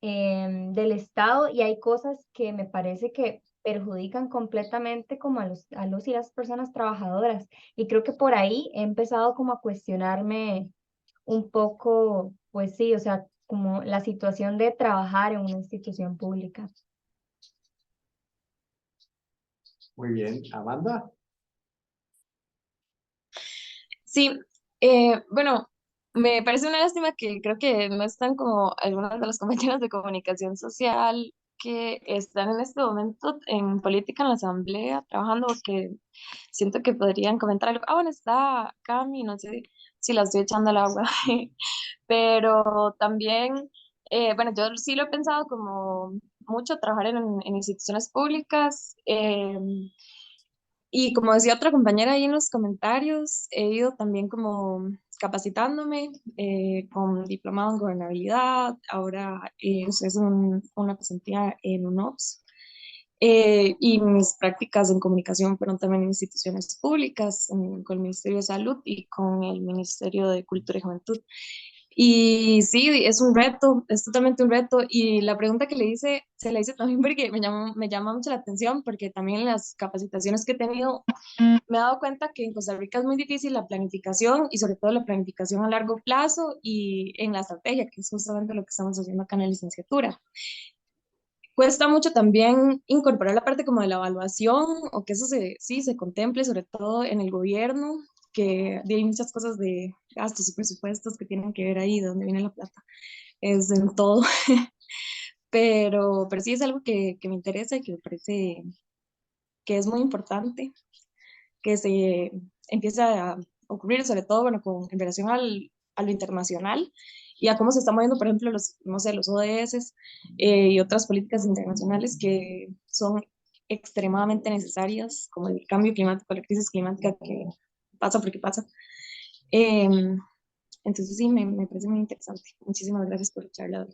del Estado y hay cosas que me parece que perjudican completamente como a los y las personas trabajadoras. Y creo que por ahí he empezado como a cuestionarme un poco, pues sí, o sea, como la situación de trabajar en una institución pública. Muy bien, Amanda. Sí, bueno, me parece una lástima que creo que no están como algunas de las compañeras de comunicación social que están en este momento en política en la asamblea trabajando, porque siento que podrían comentar algo. Ah, bueno, está Cami, no sé si la estoy echando al agua, pero también, bueno, yo sí lo he pensado como mucho trabajar en instituciones públicas. Y como decía otra compañera ahí en los comentarios, he ido también como capacitándome con diplomado en gobernabilidad, ahora es una pasantía en UNOPS, y mis prácticas en comunicación fueron también en instituciones públicas, con el Ministerio de Salud y con el Ministerio de Cultura y Juventud. Y sí, es un reto, es totalmente un reto. Y la pregunta que le hice, se la hice también porque me llama mucho la atención, porque también en las capacitaciones que he tenido me he dado cuenta que en Costa Rica es muy difícil la planificación y sobre todo la planificación a largo plazo y en la estrategia, que es justamente lo que estamos haciendo acá en la licenciatura. Cuesta mucho también incorporar la parte como de la evaluación o que eso sí se contemple, sobre todo en el gobierno, que hay muchas cosas de gastos y presupuestos que tienen que ver ahí, de dónde viene la plata, es en todo, pero sí es algo que me interesa y que me parece que es muy importante que se empiece a ocurrir, sobre todo, bueno, en relación a lo internacional y a cómo se están moviendo, por ejemplo, los, no sé, los ODS y otras políticas internacionales que son extremadamente necesarias, como el cambio climático, la crisis climática que pasa porque pasa. Entonces sí, me parece muy interesante. Muchísimas gracias por charlar.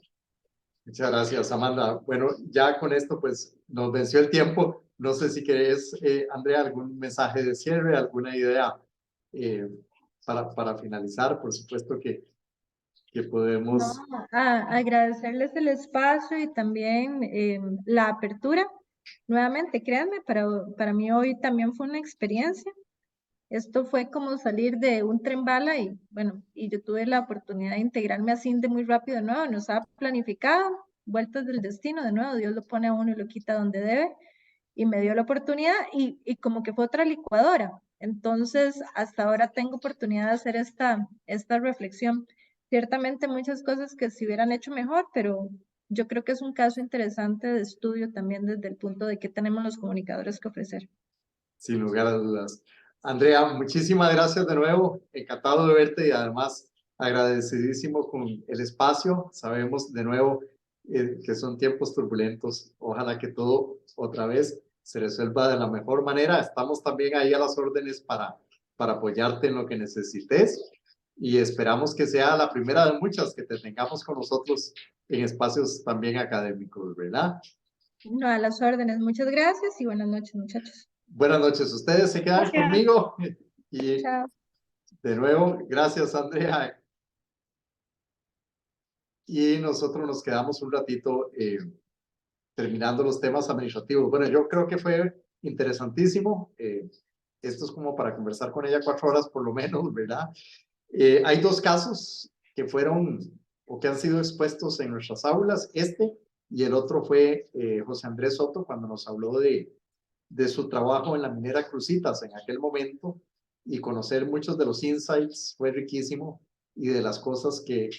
Muchas gracias, Amanda. Bueno, ya con esto pues nos venció el tiempo. No sé si querés, Andrea, algún mensaje de cierre, alguna idea eh, para finalizar. Por supuesto que No, podemos. agradecerles el espacio y también la apertura. Nuevamente, créanme, para mí hoy también fue una experiencia. Esto fue como salir de un tren bala y bueno, y yo tuve la oportunidad de integrarme así de muy rápido de nuevo, no estaba planificado, vueltas del destino de nuevo, Dios lo pone a uno y lo quita donde debe y me dio la oportunidad y como que fue otra licuadora. Entonces, hasta ahora tengo oportunidad de hacer esta reflexión. Ciertamente muchas cosas que se hubieran hecho mejor, pero yo creo que es un caso interesante de estudio también desde el punto de qué tenemos los comunicadores que ofrecer. Sin lugar a dudas. Andrea, muchísimas gracias de nuevo. Encantado de verte y además agradecidísimo con el espacio. Sabemos de nuevo que son tiempos turbulentos. Ojalá que todo otra vez se resuelva de la mejor manera. Estamos también ahí a las órdenes para apoyarte en lo que necesites y esperamos que sea la primera de muchas que te tengamos con nosotros en espacios también académicos, ¿verdad? No, a las órdenes. Muchas gracias y buenas noches, muchachos. Buenas noches. Ustedes se quedan Gracias. conmigo y Chao. de nuevo, gracias, Andrea. Y nosotros nos quedamos un ratito terminando los temas administrativos. Bueno, yo creo que fue interesantísimo. Esto es como para conversar con ella 4 horas por lo menos, ¿verdad? Hay 2 casos que fueron o que han sido expuestos en nuestras aulas. Este y el otro fue José Andrés Soto cuando nos habló de su trabajo en la minera Cruzitas en aquel momento y conocer muchos de los insights fue riquísimo y de las cosas que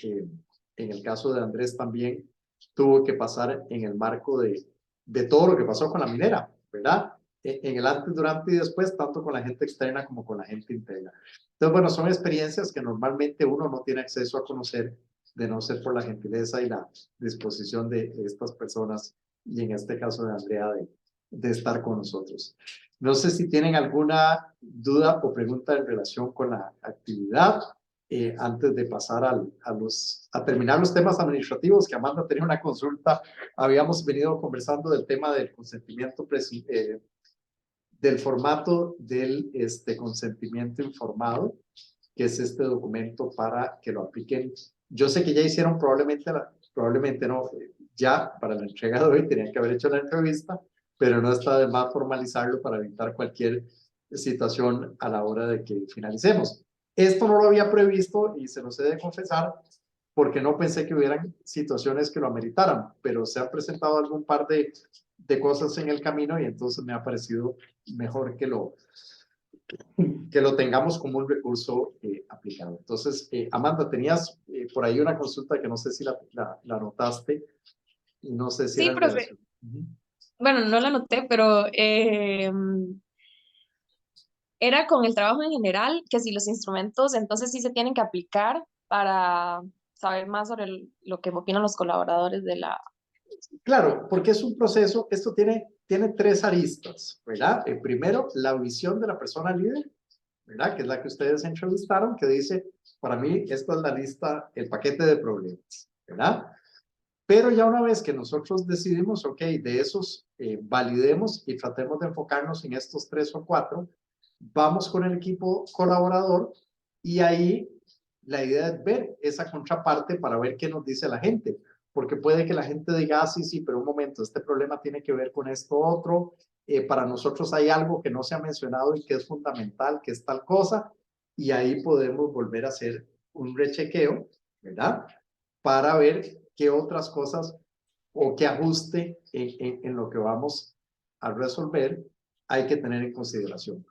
en el caso de Andrés también tuvo que pasar en el marco de todo lo que pasó con la minera, ¿verdad? En el antes, durante y después, tanto con la gente externa como con la gente interna. Entonces, bueno, son experiencias que normalmente uno no tiene acceso a conocer de no ser por la gentileza y la disposición de estas personas y en este caso de Andrea de estar con nosotros. No sé si tienen alguna duda o pregunta en relación con la actividad antes de pasar a terminar los temas administrativos, que Amanda tenía una consulta. Habíamos venido conversando del tema del consentimiento, del formato del consentimiento informado, que es este documento para que lo apliquen. Yo sé que ya hicieron probablemente no, ya para la entrega de hoy tenían que haber hecho la entrevista, pero no está de más formalizarlo para evitar cualquier situación a la hora de que finalicemos. Esto no lo había previsto y se los he de confesar porque no pensé que hubieran situaciones que lo ameritaran, pero se han presentado algún par de cosas en el camino y entonces me ha parecido mejor que lo tengamos como un recurso aplicado. Entonces, Amanda, tenías por ahí una consulta que no sé si la notaste y no sé si Sí, era en profe. relación. Bueno, no la noté, pero era con el trabajo en general, que si los instrumentos entonces sí se tienen que aplicar para saber más sobre lo que opinan los colaboradores de la... Claro, porque es un proceso, esto tiene tres aristas, ¿verdad? Primero, la visión de la persona líder, ¿verdad? Que es la que ustedes entrevistaron, que dice, para mí, esta es la lista, el paquete de problemas, ¿verdad? Pero ya una vez que nosotros decidimos, ok, de esos validemos y tratemos de enfocarnos en estos 3 o 4, vamos con el equipo colaborador y ahí la idea es ver esa contraparte para ver qué nos dice la gente, porque puede que la gente diga, ah, sí, sí, pero un momento, este problema tiene que ver con esto otro, para nosotros hay algo que no se ha mencionado y que es fundamental, que es tal cosa, y ahí podemos volver a hacer un rechequeo, ¿verdad? Para ver qué otras cosas o qué ajuste en lo que vamos a resolver hay que tener en consideración.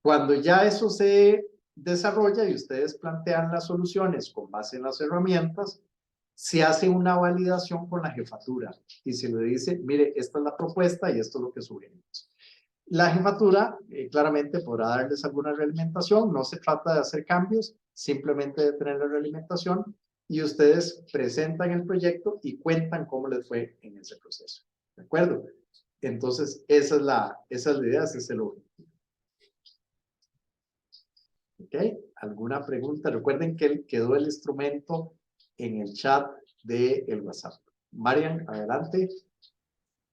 Cuando ya eso se desarrolla y ustedes plantean las soluciones con base en las herramientas, se hace una validación con la jefatura y se le dice, mire, esta es la propuesta y esto es lo que sugerimos. La jefatura claramente podrá darles alguna realimentación, no se trata de hacer cambios, simplemente de tener la realimentación y ustedes presentan el proyecto y cuentan cómo les fue en ese proceso. ¿De acuerdo? Entonces, esa es la idea, ese es el objetivo. ¿Ok? ¿Alguna pregunta? Recuerden que quedó el instrumento en el chat del WhatsApp. Marian, adelante.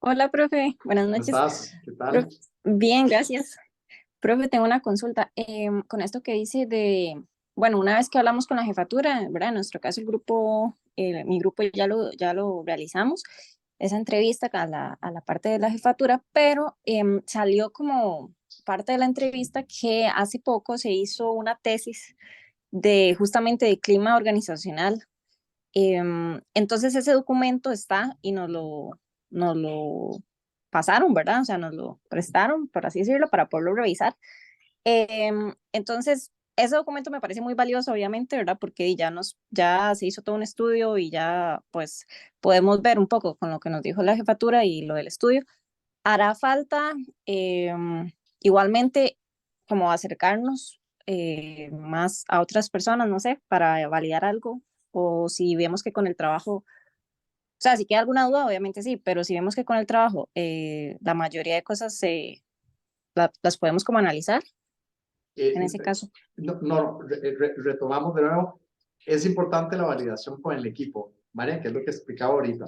Hola, profe. Buenas ¿Cómo noches. estás? ¿Qué tal? Bien, gracias. Profe, tengo una consulta. Con esto que dice bueno, una vez que hablamos con la jefatura, ¿verdad? En nuestro caso, mi grupo ya lo realizamos, esa entrevista a la parte de la jefatura, pero salió como parte de la entrevista que hace poco se hizo una tesis justamente de clima organizacional. Entonces ese documento está y nos lo pasaron, ¿verdad? O sea, nos lo prestaron, por así decirlo, para poderlo revisar. Entonces, ese documento me parece muy valioso, obviamente, ¿verdad? Porque ya se hizo todo un estudio y ya, pues, podemos ver un poco con lo que nos dijo la jefatura y lo del estudio. Hará falta, igualmente, como acercarnos más a otras personas, no sé, para validar algo, o si vemos que con el trabajo, o sea, si queda alguna duda, obviamente sí, pero si vemos que con el trabajo la mayoría de cosas las podemos como analizar en ese caso. Retomamos de nuevo. Es importante la validación con el equipo, María, que es lo que explicaba ahorita.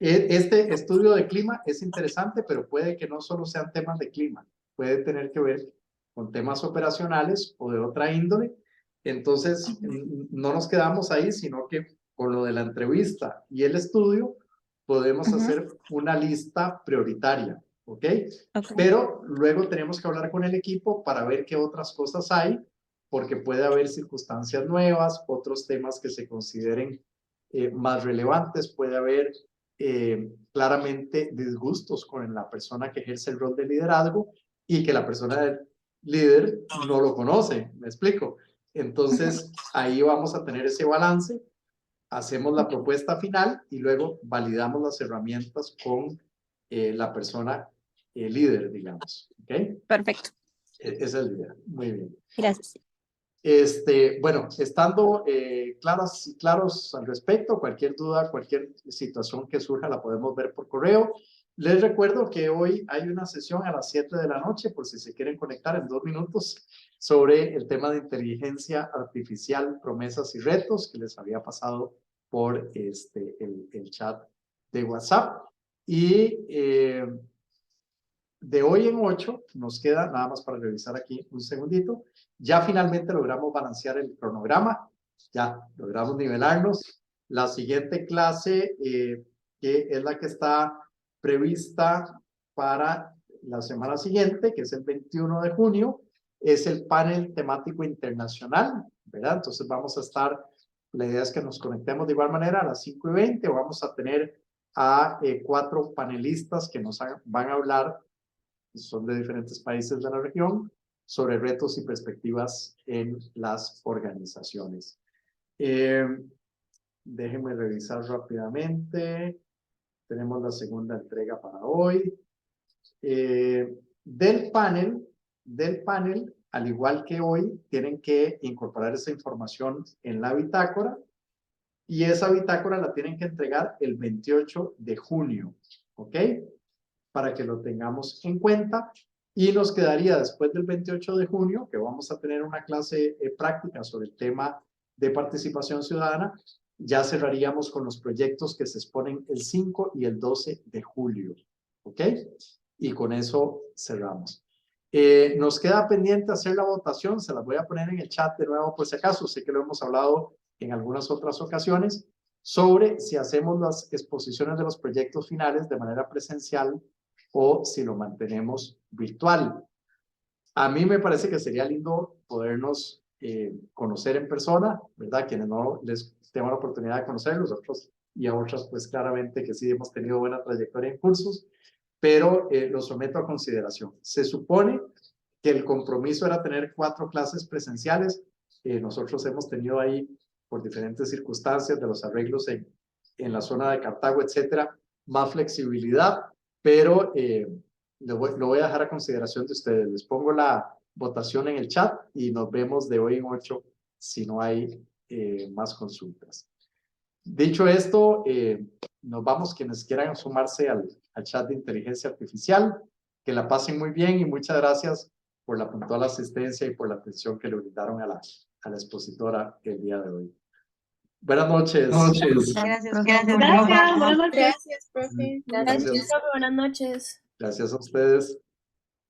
Este estudio de clima es interesante, pero puede que no solo sean temas de clima, puede tener que ver con temas operacionales o de otra índole. Entonces, no nos quedamos ahí, sino que con lo de la entrevista y el estudio, podemos hacer una lista prioritaria, ¿ok? Pero luego tenemos que hablar con el equipo para ver qué otras cosas hay, porque puede haber circunstancias nuevas, otros temas que se consideren más relevantes, puede haber claramente disgustos con la persona que ejerce el rol de liderazgo y que la persona líder no lo conoce, ¿me explico? Entonces, ahí vamos a tener ese balance, hacemos la propuesta final y luego validamos las herramientas con la persona líder, digamos. ¿Ok? Perfecto. Esa es la idea. Muy bien. Gracias. Bueno, estando claras y claros al respecto, cualquier duda, cualquier situación que surja la podemos ver por correo. Les recuerdo que hoy hay una sesión a las 7 de la noche, por si se quieren conectar en 2 minutos, sobre el tema de inteligencia artificial, promesas y retos, que les había pasado por el chat de WhatsApp. Y de hoy en 8 nos queda, nada más para revisar aquí un segundito, ya finalmente logramos balancear el cronograma, ya logramos nivelarnos. La siguiente clase, que es la que está prevista para la semana siguiente, que es el 21 de junio, es el panel temático internacional, ¿verdad? Entonces vamos a estar, la idea es que nos conectemos de igual manera a las 5:20, vamos a tener a 4 panelistas que nos van a hablar, son de diferentes países de la región, sobre retos y perspectivas en las organizaciones. Déjenme revisar rápidamente. Tenemos la segunda entrega para hoy. Del panel, al igual que hoy, tienen que incorporar esa información en la bitácora y esa bitácora la tienen que entregar el 28 de junio, ¿ok? Para que lo tengamos en cuenta. Y nos quedaría después del 28 de junio, que vamos a tener una clase práctica sobre el tema de participación ciudadana, ya cerraríamos con los proyectos que se exponen el 5 y el 12 de julio, ¿ok? Y con eso cerramos. Nos queda pendiente hacer la votación, se las voy a poner en el chat de nuevo por si acaso, sé que lo hemos hablado en algunas otras ocasiones, sobre si hacemos las exposiciones de los proyectos finales de manera presencial o si lo mantenemos virtual. A mí me parece que sería lindo podernos conocer en persona, ¿verdad? Quienes no les tengan la oportunidad de conocerlos, otros y a otras, pues claramente que sí hemos tenido buena trayectoria en cursos, pero lo someto a consideración. Se supone que el compromiso era tener 4 clases presenciales. Nosotros hemos tenido ahí, por diferentes circunstancias de los arreglos en la zona de Cartago, etcétera, más flexibilidad, pero lo voy a dejar a consideración de ustedes. Les pongo la votación en el chat y nos vemos de hoy en 8 si no hay más consultas. Dicho esto, nos vamos quienes quieran sumarse al chat de inteligencia artificial. Que la pasen muy bien y muchas gracias por la puntual asistencia y por la atención que le brindaron a la expositora el día de hoy. Buenas noches. Gracias, profe. Gracias, buenas noches. Gracias, profe. Gracias. Buenas noches. Gracias a ustedes.